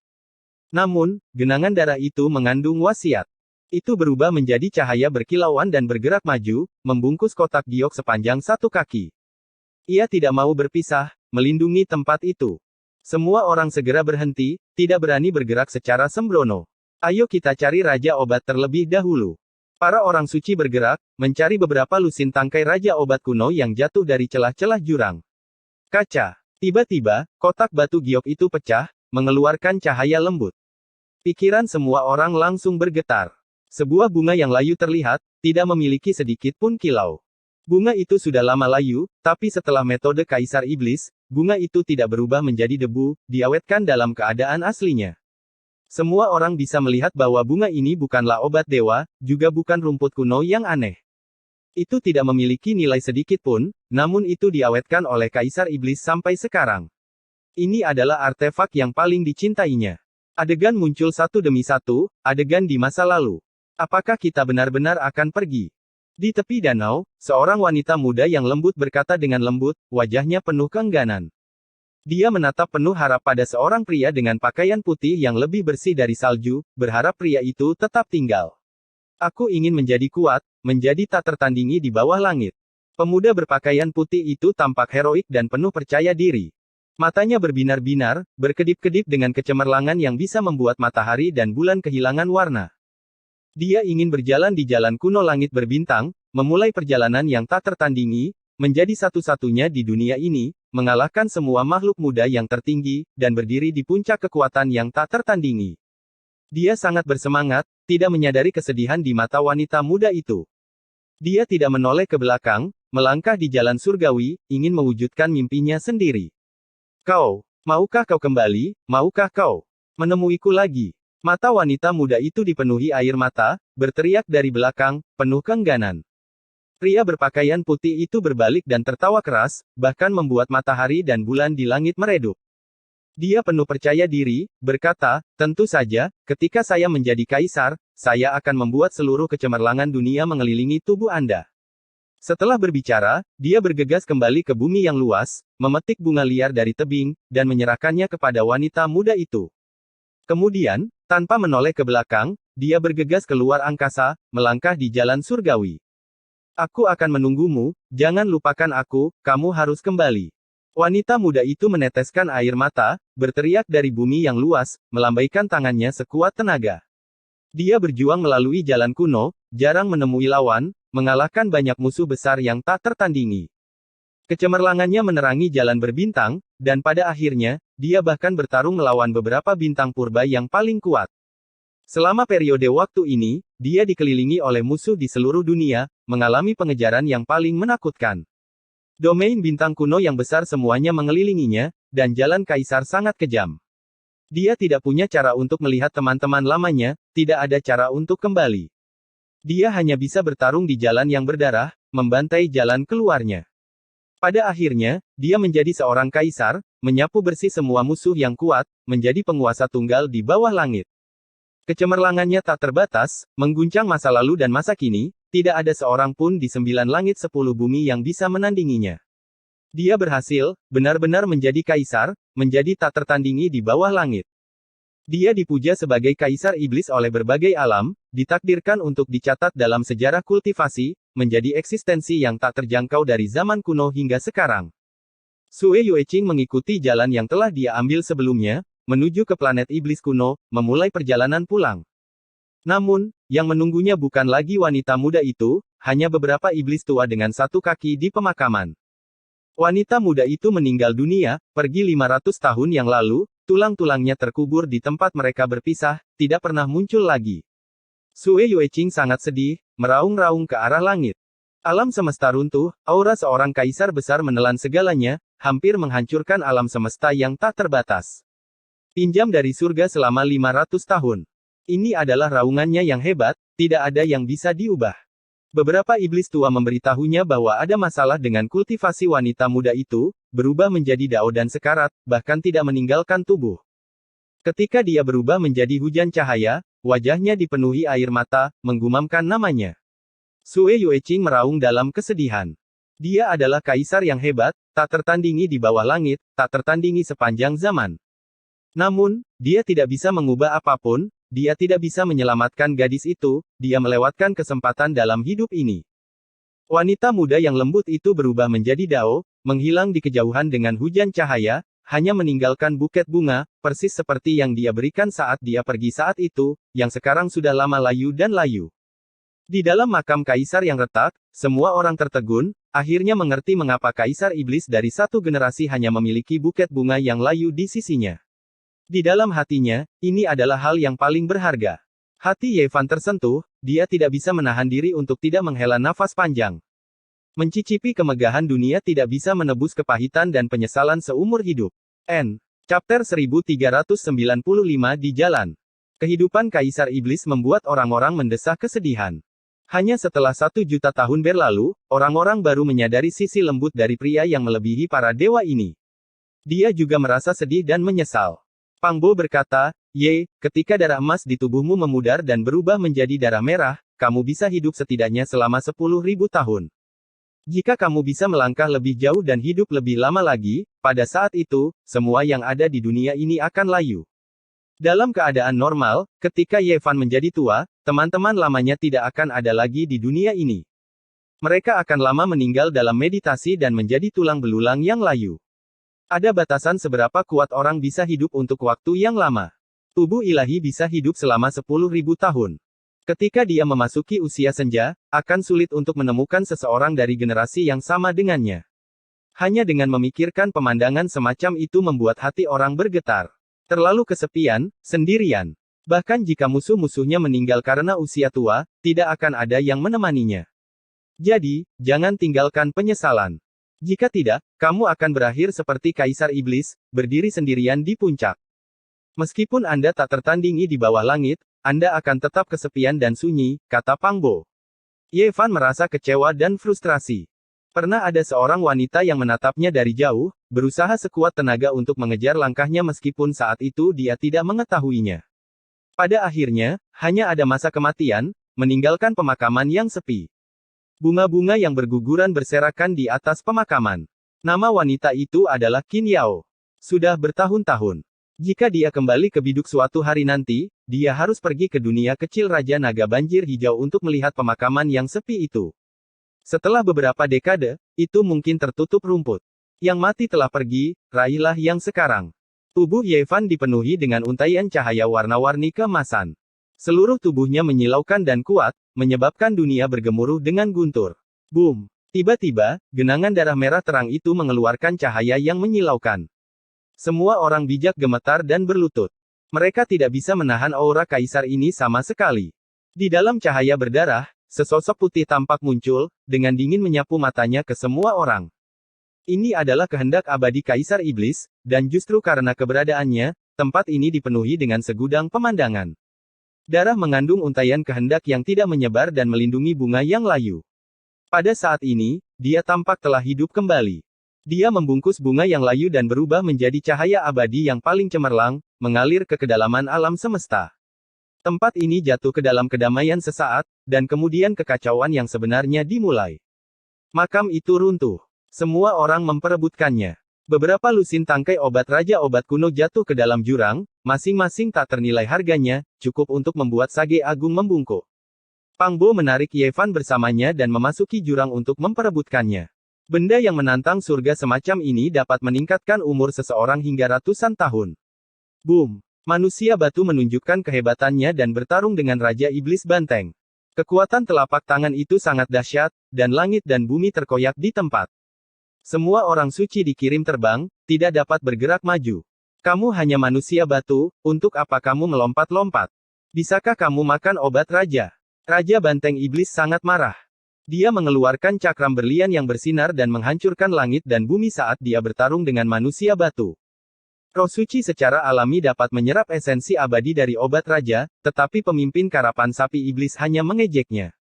Namun, genangan darah itu mengandung wasiat. Itu berubah menjadi cahaya berkilauan dan bergerak maju, membungkus kotak giok sepanjang 1 kaki. Ia tidak mau berpisah, melindungi tempat itu. Semua orang segera berhenti, tidak berani bergerak secara sembrono. Ayo kita cari Raja Obat terlebih dahulu. Para orang suci bergerak, mencari beberapa lusin tangkai Raja Obat kuno yang jatuh dari celah-celah jurang. Kaca. Tiba-tiba, kotak batu giok itu pecah, mengeluarkan cahaya lembut. Pikiran semua orang langsung bergetar. Sebuah bunga yang layu terlihat, tidak memiliki sedikit pun kilau. Bunga itu sudah lama layu, tapi setelah metode Kaisar Iblis, bunga itu tidak berubah menjadi debu, diawetkan dalam keadaan aslinya. Semua orang bisa melihat bahwa bunga ini bukanlah obat dewa, juga bukan rumput kuno yang aneh. Itu tidak memiliki nilai sedikit pun, namun itu diawetkan oleh Kaisar Iblis sampai sekarang. Ini adalah artefak yang paling dicintainya. Adegan muncul satu demi satu, adegan di masa lalu. Apakah kita benar-benar akan pergi? Di tepi danau, seorang wanita muda yang lembut berkata dengan lembut, wajahnya penuh keengganan. Dia menatap penuh harap pada seorang pria dengan pakaian putih yang lebih bersih dari salju, berharap pria itu tetap tinggal. Aku ingin menjadi kuat, menjadi tak tertandingi di bawah langit. Pemuda berpakaian putih itu tampak heroik dan penuh percaya diri. Matanya berbinar-binar, berkedip-kedip dengan kecemerlangan yang bisa membuat matahari dan bulan kehilangan warna. Dia ingin berjalan di jalan kuno langit berbintang, memulai perjalanan yang tak tertandingi, menjadi satu-satunya di dunia ini, mengalahkan semua makhluk muda yang tertinggi, dan berdiri di puncak kekuatan yang tak tertandingi. Dia sangat bersemangat, tidak menyadari kesedihan di mata wanita muda itu. Dia tidak menoleh ke belakang, melangkah di jalan surgawi, ingin mewujudkan mimpinya sendiri. Kau, maukah kau kembali, maukah kau menemuiku lagi? Mata wanita muda itu dipenuhi air mata, berteriak dari belakang, penuh keengganan. Pria berpakaian putih itu berbalik dan tertawa keras, bahkan membuat matahari dan bulan di langit meredup. Dia penuh percaya diri, berkata, tentu saja, ketika saya menjadi kaisar, saya akan membuat seluruh kecemerlangan dunia mengelilingi tubuh Anda. Setelah berbicara, dia bergegas kembali ke bumi yang luas, memetik bunga liar dari tebing, dan menyerahkannya kepada wanita muda itu. Kemudian, tanpa menoleh ke belakang, dia bergegas keluar angkasa, melangkah di jalan surgawi. Aku akan menunggumu, jangan lupakan aku, kamu harus kembali. Wanita muda itu meneteskan air mata, berteriak dari bumi yang luas, melambaikan tangannya sekuat tenaga. Dia berjuang melalui jalan kuno, jarang menemui lawan, mengalahkan banyak musuh besar yang tak tertandingi. Kecemerlangannya menerangi jalan berbintang, dan pada akhirnya, dia bahkan bertarung melawan beberapa bintang purba yang paling kuat. Selama periode waktu ini, dia dikelilingi oleh musuh di seluruh dunia, mengalami pengejaran yang paling menakutkan. Domain bintang kuno yang besar semuanya mengelilinginya, dan jalan kaisar sangat kejam. Dia tidak punya cara untuk melihat teman-teman lamanya, tidak ada cara untuk kembali. Dia hanya bisa bertarung di jalan yang berdarah, membantai jalan keluarnya. Pada akhirnya, dia menjadi seorang kaisar, menyapu bersih semua musuh yang kuat, menjadi penguasa tunggal di bawah langit. Kecemerlangannya tak terbatas, mengguncang masa lalu dan masa kini, tidak ada seorang pun di 9 langit 10 bumi yang bisa menandinginya. Dia berhasil, benar-benar menjadi kaisar, menjadi tak tertandingi di bawah langit. Dia dipuja sebagai kaisar iblis oleh berbagai alam, ditakdirkan untuk dicatat dalam sejarah kultivasi, menjadi eksistensi yang tak terjangkau dari zaman kuno hingga sekarang. Sue Yueqing mengikuti jalan yang telah dia ambil sebelumnya, menuju ke planet iblis kuno, memulai perjalanan pulang. Namun, yang menunggunya bukan lagi wanita muda itu, hanya beberapa iblis tua dengan satu kaki di pemakaman. Wanita muda itu meninggal dunia, pergi 500 tahun yang lalu, tulang-tulangnya terkubur di tempat mereka berpisah, tidak pernah muncul lagi. Sue Yueqing sangat sedih, meraung-raung ke arah langit. Alam semesta runtuh, aura seorang kaisar besar menelan segalanya, hampir menghancurkan alam semesta yang tak terbatas. Pinjam dari surga selama 500 tahun. Ini adalah raungannya yang hebat, tidak ada yang bisa diubah. Beberapa iblis tua memberitahunya bahwa ada masalah dengan kultivasi wanita muda itu, berubah menjadi dao dan sekarat, bahkan tidak meninggalkan tubuh. Ketika dia berubah menjadi hujan cahaya, wajahnya dipenuhi air mata, menggumamkan namanya. Sue Yueqing meraung dalam kesedihan. Dia adalah kaisar yang hebat, tak tertandingi di bawah langit, tak tertandingi sepanjang zaman. Namun, dia tidak bisa mengubah apapun, dia tidak bisa menyelamatkan gadis itu, dia melewatkan kesempatan dalam hidup ini. Wanita muda yang lembut itu berubah menjadi dao, menghilang di kejauhan dengan hujan cahaya, hanya meninggalkan buket bunga, persis seperti yang dia berikan saat dia pergi saat itu, yang sekarang sudah lama layu dan layu. Di dalam makam kaisar yang retak, semua orang tertegun, akhirnya mengerti mengapa kaisar iblis dari satu generasi hanya memiliki buket bunga yang layu di sisinya. Di dalam hatinya, ini adalah hal yang paling berharga. Hati Yevan tersentuh, dia tidak bisa menahan diri untuk tidak menghela nafas panjang. Mencicipi kemegahan dunia tidak bisa menebus kepahitan dan penyesalan seumur hidup. Chapter 1395 di jalan. Kehidupan Kaisar Iblis membuat orang-orang mendesah kesedihan. Hanya setelah 1 juta tahun berlalu, orang-orang baru menyadari sisi lembut dari pria yang melebihi para dewa ini. Dia juga merasa sedih dan menyesal. Pang Bo berkata, Ye, ketika darah emas di tubuhmu memudar dan berubah menjadi darah merah, kamu bisa hidup setidaknya selama 10.000 tahun. Jika kamu bisa melangkah lebih jauh dan hidup lebih lama lagi, pada saat itu, semua yang ada di dunia ini akan layu. Dalam keadaan normal, ketika Yevan menjadi tua, teman-teman lamanya tidak akan ada lagi di dunia ini. Mereka akan lama meninggal dalam meditasi dan menjadi tulang belulang yang layu. Ada batasan seberapa kuat orang bisa hidup untuk waktu yang lama. Tubuh ilahi bisa hidup selama 10.000 tahun. Ketika dia memasuki usia senja, akan sulit untuk menemukan seseorang dari generasi yang sama dengannya. Hanya dengan memikirkan pemandangan semacam itu membuat hati orang bergetar. Terlalu kesepian, sendirian. Bahkan jika musuh-musuhnya meninggal karena usia tua, tidak akan ada yang menemaninya. Jadi, jangan tinggalkan penyesalan. Jika tidak, kamu akan berakhir seperti Kaisar Iblis, berdiri sendirian di puncak. Meskipun Anda tak tertandingi di bawah langit, Anda akan tetap kesepian dan sunyi, kata Pang Bo. Ye Fan merasa kecewa dan frustrasi. Pernah ada seorang wanita yang menatapnya dari jauh, berusaha sekuat tenaga untuk mengejar langkahnya meskipun saat itu dia tidak mengetahuinya. Pada akhirnya, hanya ada masa kematian, meninggalkan pemakaman yang sepi. Bunga-bunga yang berguguran berserakan di atas pemakaman. Nama wanita itu adalah Qin Yao. Sudah bertahun-tahun. Jika dia kembali ke biduk suatu hari nanti, dia harus pergi ke dunia kecil Raja Naga Banjir Hijau untuk melihat pemakaman yang sepi itu. Setelah beberapa dekade, itu mungkin tertutup rumput. Yang mati telah pergi, raihlah yang sekarang. Tubuh Ye Fan dipenuhi dengan untaian cahaya warna-warni keemasan. Seluruh tubuhnya menyilaukan dan kuat, menyebabkan dunia bergemuruh dengan guntur. Boom! Tiba-tiba, genangan darah merah terang itu mengeluarkan cahaya yang menyilaukan. Semua orang bijak gemetar dan berlutut. Mereka tidak bisa menahan aura kaisar ini sama sekali. Di dalam cahaya berdarah, sesosok putih tampak muncul, dengan dingin menyapu matanya ke semua orang. Ini adalah kehendak abadi Kaisar Iblis, dan justru karena keberadaannya, tempat ini dipenuhi dengan segudang pemandangan. Darah mengandung untaian kehendak yang tidak menyebar dan melindungi bunga yang layu. Pada saat ini, dia tampak telah hidup kembali. Dia membungkus bunga yang layu dan berubah menjadi cahaya abadi yang paling cemerlang, mengalir ke kedalaman alam semesta. Tempat ini jatuh ke dalam kedamaian sesaat, dan kemudian kekacauan yang sebenarnya dimulai. Makam itu runtuh. Semua orang memperebutkannya. Beberapa lusin tangkai obat raja obat kuno jatuh ke dalam jurang, masing-masing tak ternilai harganya, cukup untuk membuat Sage Agung membungkuk. Pang Bo menarik Ye Fan bersamanya dan memasuki jurang untuk memperebutkannya. Benda yang menantang surga semacam ini dapat meningkatkan umur seseorang hingga ratusan tahun. Boom! Manusia batu menunjukkan kehebatannya dan bertarung dengan Raja Iblis Banteng. Kekuatan telapak tangan itu sangat dahsyat, dan langit dan bumi terkoyak di tempat. Semua orang suci dikirim terbang, tidak dapat bergerak maju. Kamu hanya manusia batu, untuk apa kamu melompat-lompat? Bisakah kamu makan obat raja? Raja Banteng Iblis sangat marah. Dia mengeluarkan cakram berlian yang bersinar dan menghancurkan langit dan bumi saat dia bertarung dengan manusia batu. Roh suci secara alami dapat menyerap esensi abadi dari obat raja, tetapi pemimpin karapan sapi iblis hanya mengejeknya.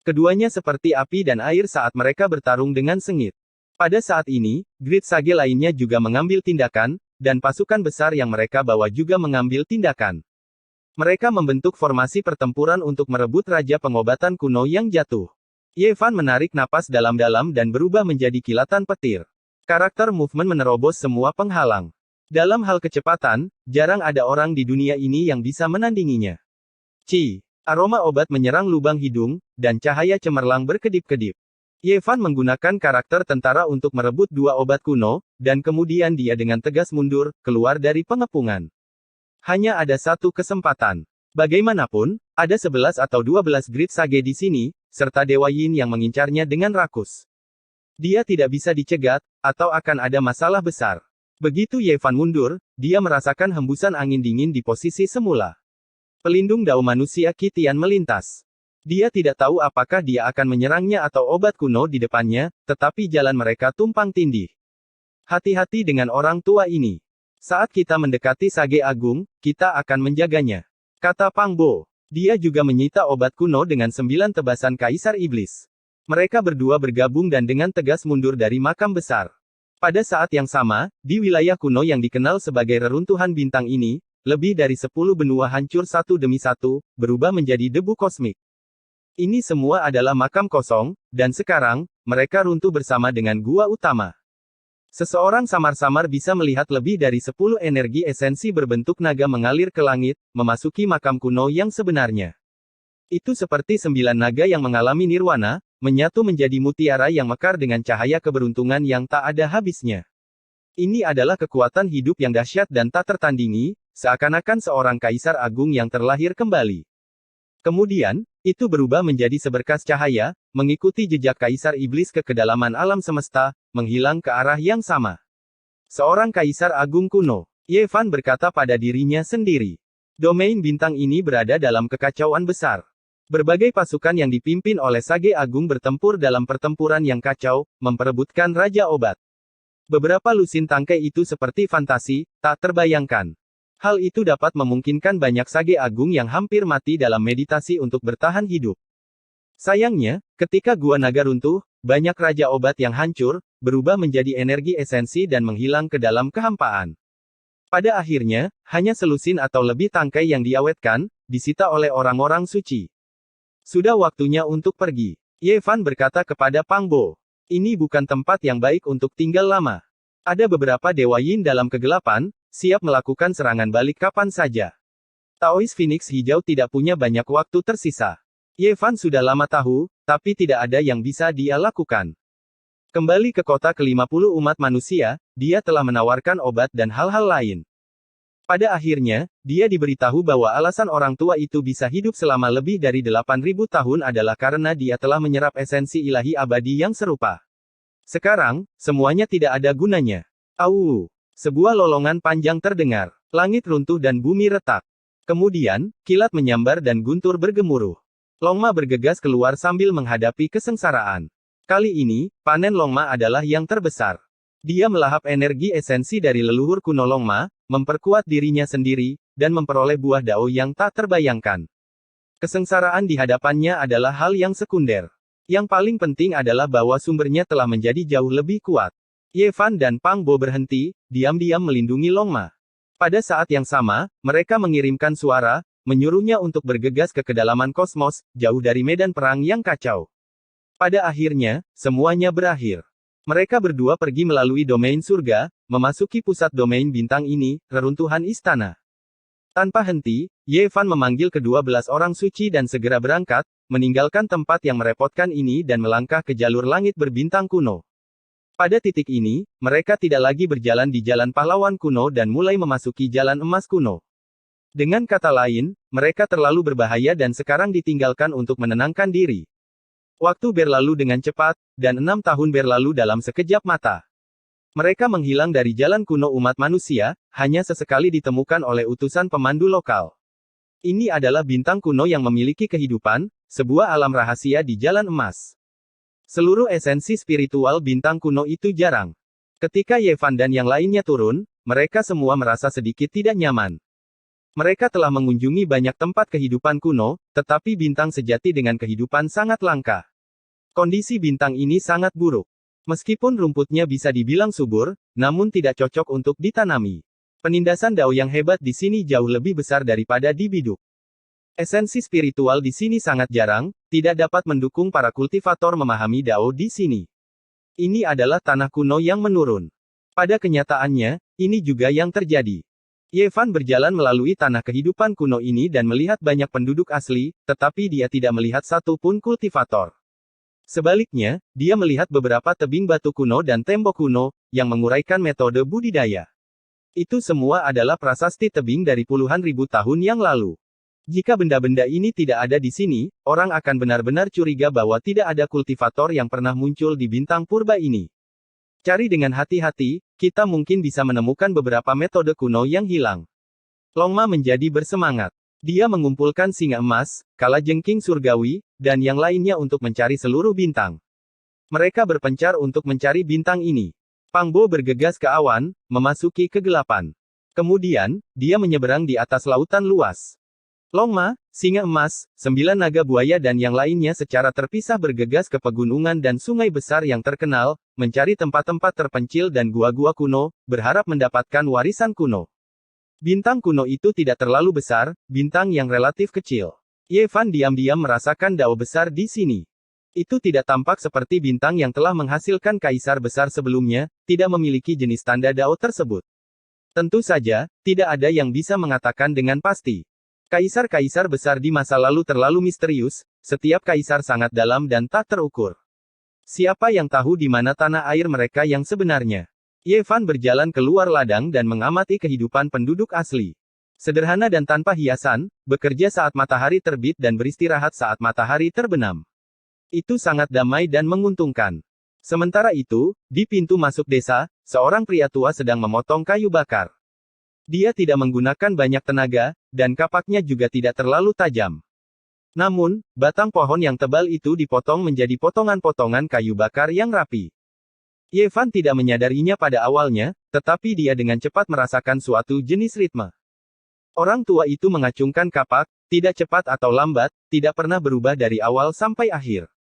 Keduanya seperti api dan air saat mereka bertarung dengan sengit. Pada saat ini, Grid Sage lainnya juga mengambil tindakan, dan pasukan besar yang mereka bawa juga mengambil tindakan. Mereka membentuk formasi pertempuran untuk merebut Raja Pengobatan Kuno yang jatuh. Ye Fan menarik napas dalam-dalam dan berubah menjadi kilatan petir. Karakter movement menerobos semua penghalang. Dalam hal kecepatan, jarang ada orang di dunia ini yang bisa menandinginya. Aroma obat menyerang lubang hidung, dan cahaya cemerlang berkedip-kedip. Ye Fan menggunakan karakter tentara untuk merebut dua obat kuno, dan kemudian dia dengan tegas mundur, keluar dari pengepungan. Hanya ada satu kesempatan. Bagaimanapun, ada 11 atau 12 Grid Sage di sini, serta Dewa Yin yang mengincarnya dengan rakus. Dia tidak bisa dicegat, atau akan ada masalah besar. Begitu Ye Fan mundur, dia merasakan hembusan angin dingin di posisi semula. Pelindung dao manusia Kitian melintas. Dia tidak tahu apakah dia akan menyerangnya atau obat kuno di depannya, tetapi jalan mereka tumpang tindih. Hati-hati dengan orang tua ini. Saat kita mendekati Sage Agung, kita akan menjaganya. Kata Pang Bo. Dia juga menyita obat kuno dengan 9 tebasan Kaisar Iblis. Mereka berdua bergabung dan dengan tegas mundur dari makam besar. Pada saat yang sama, di wilayah kuno yang dikenal sebagai reruntuhan bintang ini, lebih dari 10 benua hancur satu demi satu, berubah menjadi debu kosmik. Ini semua adalah makam kosong, dan sekarang, mereka runtuh bersama dengan gua utama. Seseorang samar-samar bisa melihat lebih dari 10 energi esensi berbentuk naga mengalir ke langit, memasuki makam kuno yang sebenarnya. Itu seperti 9 naga yang mengalami nirwana, menyatu menjadi mutiara yang mekar dengan cahaya keberuntungan yang tak ada habisnya. Ini adalah kekuatan hidup yang dahsyat dan tak tertandingi, seakan-akan seorang kaisar agung yang terlahir kembali. Kemudian, Itu berubah menjadi seberkas cahaya, mengikuti jejak Kaisar Iblis ke kedalaman alam semesta, menghilang ke arah yang sama. Seorang Kaisar Agung kuno. Ye Fan berkata pada dirinya sendiri. Domain bintang ini berada dalam kekacauan besar. Berbagai pasukan yang dipimpin oleh Sage Agung bertempur dalam pertempuran yang kacau, memperebutkan Raja Obat. Beberapa lusin tangkai itu seperti fantasi, tak terbayangkan. Hal itu dapat memungkinkan banyak Sage Agung yang hampir mati dalam meditasi untuk bertahan hidup. Sayangnya, ketika Gua Naga runtuh, banyak Raja Obat yang hancur, berubah menjadi energi esensi dan menghilang ke dalam kehampaan. Pada akhirnya, hanya selusin atau lebih tangkai yang diawetkan, disita oleh orang-orang suci. Sudah waktunya untuk pergi. Ye Fan berkata kepada Pang Bo. Ini bukan tempat yang baik untuk tinggal lama. Ada beberapa Dewa Yin dalam kegelapan, siap melakukan serangan balik kapan saja. Taois Phoenix Hijau tidak punya banyak waktu tersisa. Ye Fan sudah lama tahu, tapi tidak ada yang bisa dia lakukan. Kembali ke kota ke-50 umat manusia, dia telah menawarkan obat dan hal-hal lain. Pada akhirnya, dia diberitahu bahwa alasan orang tua itu bisa hidup selama lebih dari 8.000 tahun adalah karena dia telah menyerap esensi ilahi abadi yang serupa. Sekarang, semuanya tidak ada gunanya. Au! Sebuah lolongan panjang terdengar. Langit runtuh dan bumi retak. Kemudian, kilat menyambar dan guntur bergemuruh. Longma bergegas keluar sambil menghadapi kesengsaraan. Kali ini, panen Longma adalah yang terbesar. Dia melahap energi esensi dari leluhur kuno Longma, memperkuat dirinya sendiri, dan memperoleh buah dao yang tak terbayangkan. Kesengsaraan di hadapannya adalah hal yang sekunder. Yang paling penting adalah bahwa sumbernya telah menjadi jauh lebih kuat. Ye Fan dan Pang Bo berhenti, diam-diam melindungi Longma. Pada saat yang sama, mereka mengirimkan suara, menyuruhnya untuk bergegas ke kedalaman kosmos, jauh dari medan perang yang kacau. Pada akhirnya, semuanya berakhir. Mereka berdua pergi melalui domain surga, memasuki pusat domain bintang ini, reruntuhan istana. Tanpa henti, Ye Fan memanggil ke-12 orang suci dan segera berangkat, meninggalkan tempat yang merepotkan ini dan melangkah ke jalur langit berbintang kuno. Pada titik ini, mereka tidak lagi berjalan di jalan pahlawan kuno dan mulai memasuki jalan emas kuno. Dengan kata lain, mereka terlalu berbahaya dan sekarang ditinggalkan untuk menenangkan diri. Waktu berlalu dengan cepat, dan 6 tahun berlalu dalam sekejap mata. Mereka menghilang dari jalan kuno umat manusia, hanya sesekali ditemukan oleh utusan pemandu lokal. Ini adalah bintang kuno yang memiliki kehidupan, sebuah alam rahasia di jalan emas. Seluruh esensi spiritual bintang kuno itu jarang. Ketika Ye Fan dan yang lainnya turun, mereka semua merasa sedikit tidak nyaman. Mereka telah mengunjungi banyak tempat kehidupan kuno, tetapi bintang sejati dengan kehidupan sangat langka. Kondisi bintang ini sangat buruk. Meskipun rumputnya bisa dibilang subur, namun tidak cocok untuk ditanami. Penindasan dao yang hebat di sini jauh lebih besar daripada di biduk. Esensi spiritual di sini sangat jarang, tidak dapat mendukung para kultivator memahami dao di sini. Ini adalah tanah kuno yang menurun. Pada kenyataannya, ini juga yang terjadi. Ye Fan berjalan melalui tanah kehidupan kuno ini dan melihat banyak penduduk asli, tetapi dia tidak melihat satu pun kultivator. Sebaliknya, dia melihat beberapa tebing batu kuno dan tembok kuno, yang menguraikan metode budidaya. Itu semua adalah prasasti tebing dari puluhan ribu tahun yang lalu. Jika benda-benda ini tidak ada di sini, orang akan benar-benar curiga bahwa tidak ada kultivator yang pernah muncul di bintang purba ini. Cari dengan hati-hati, kita mungkin bisa menemukan beberapa metode kuno yang hilang. Longma menjadi bersemangat. Dia mengumpulkan singa emas, kalajengking surgawi, dan yang lainnya untuk mencari seluruh bintang. Mereka berpencar untuk mencari bintang ini. Pang Bo bergegas ke awan, memasuki kegelapan. Kemudian, dia menyeberang di atas lautan luas. Longma, singa emas, 9 naga buaya dan yang lainnya secara terpisah bergegas ke pegunungan dan sungai besar yang terkenal, mencari tempat-tempat terpencil dan gua-gua kuno, berharap mendapatkan warisan kuno. Bintang kuno itu tidak terlalu besar, bintang yang relatif kecil. Ye Fan diam-diam merasakan dao besar di sini. Itu tidak tampak seperti bintang yang telah menghasilkan kaisar besar sebelumnya, tidak memiliki jenis tanda dao tersebut. Tentu saja, tidak ada yang bisa mengatakan dengan pasti. Kaisar-kaisar besar di masa lalu terlalu misterius, setiap kaisar sangat dalam dan tak terukur. Siapa yang tahu di mana tanah air mereka yang sebenarnya? Ye Fan berjalan keluar ladang dan mengamati kehidupan penduduk asli. Sederhana dan tanpa hiasan, bekerja saat matahari terbit dan beristirahat saat matahari terbenam. Itu sangat damai dan menguntungkan. Sementara itu, di pintu masuk desa, seorang pria tua sedang memotong kayu bakar. Dia tidak menggunakan banyak tenaga, dan kapaknya juga tidak terlalu tajam. Namun, batang pohon yang tebal itu dipotong menjadi potongan-potongan kayu bakar yang rapi. Yevan tidak menyadarinya pada awalnya, tetapi dia dengan cepat merasakan suatu jenis ritme. Orang tua itu mengacungkan kapak, tidak cepat atau lambat, tidak pernah berubah dari awal sampai akhir.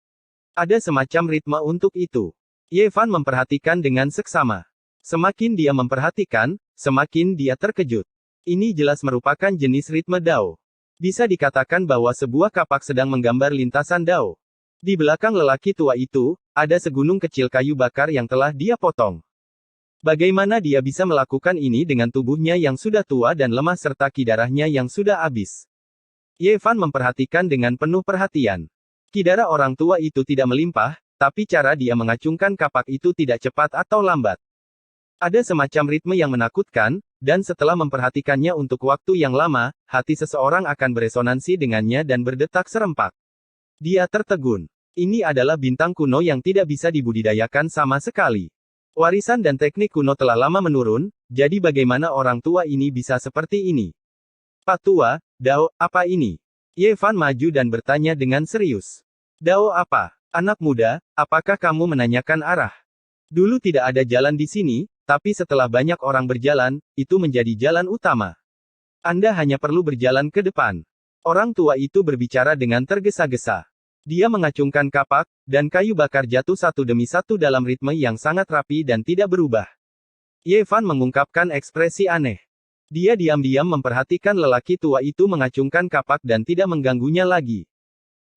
Ada semacam ritme untuk itu. Yevan memperhatikan dengan seksama. Semakin dia memperhatikan, semakin dia terkejut. Ini jelas merupakan jenis ritme Dao. Bisa dikatakan bahwa sebuah kapak sedang menggambar lintasan Dao. Di belakang lelaki tua itu, ada segunung kecil kayu bakar yang telah dia potong. Bagaimana dia bisa melakukan ini dengan tubuhnya yang sudah tua dan lemah serta ki darahnya yang sudah habis? Yevan memperhatikan dengan penuh perhatian. Ki darah orang tua itu tidak melimpah, tapi cara dia mengacungkan kapak itu tidak cepat atau lambat. Ada semacam ritme yang menakutkan, dan setelah memperhatikannya untuk waktu yang lama, hati seseorang akan beresonansi dengannya dan berdetak serempak. Dia tertegun. Ini adalah bintang kuno yang tidak bisa dibudidayakan sama sekali. Warisan dan teknik kuno telah lama menurun, jadi bagaimana orang tua ini bisa seperti ini? Pak tua, Dao, apa ini? Yevan maju dan bertanya dengan serius. Dao apa? Anak muda, apakah kamu menanyakan arah? Dulu tidak ada jalan di sini, tapi setelah banyak orang berjalan, itu menjadi jalan utama. Anda hanya perlu berjalan ke depan. Orang tua itu berbicara dengan tergesa-gesa. Dia mengacungkan kapak, dan kayu bakar jatuh satu demi satu dalam ritme yang sangat rapi dan tidak berubah. Yevan mengungkapkan ekspresi aneh. Dia diam-diam memperhatikan lelaki tua itu mengacungkan kapak dan tidak mengganggunya lagi.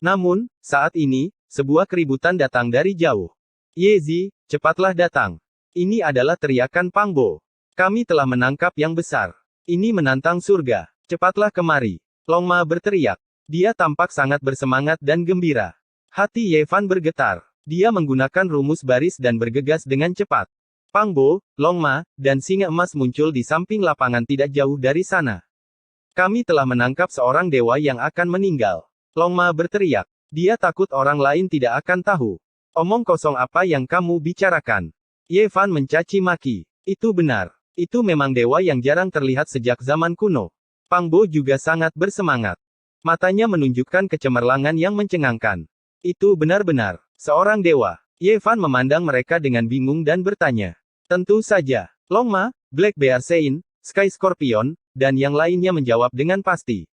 Namun, saat ini, sebuah keributan datang dari jauh. Yezi, cepatlah datang. Ini adalah teriakan Pangbo. Kami telah menangkap yang besar. Ini menantang surga. Cepatlah kemari. Longma berteriak. Dia tampak sangat bersemangat dan gembira. Hati Yevan bergetar. Dia menggunakan rumus baris dan bergegas dengan cepat. Pangbo, Longma, dan singa emas muncul di samping lapangan tidak jauh dari sana. Kami telah menangkap seorang dewa yang akan meninggal. Longma berteriak. Dia takut orang lain tidak akan tahu. Omong kosong apa yang kamu bicarakan? Yevan mencaci maki. Itu benar. Itu memang dewa yang jarang terlihat sejak zaman kuno. Pangbo juga sangat bersemangat. Matanya menunjukkan kecemerlangan yang mencengangkan. Itu benar-benar seorang dewa. Yevan memandang mereka dengan bingung dan bertanya. Tentu saja. Longma, Black Bear Sein, Sky Scorpion, dan yang lainnya menjawab dengan pasti.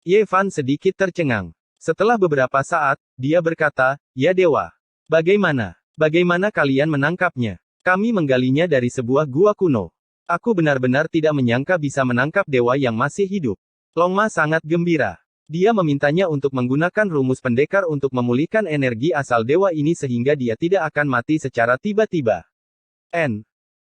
Yevan sedikit tercengang. Setelah beberapa saat, dia berkata, ya dewa. Bagaimana? Bagaimana kalian menangkapnya? Kami menggalinya dari sebuah gua kuno. Aku benar-benar tidak menyangka bisa menangkap dewa yang masih hidup. Longma sangat gembira. Dia memintanya untuk menggunakan rumus pendekar untuk memulihkan energi asal dewa ini sehingga dia tidak akan mati secara tiba-tiba.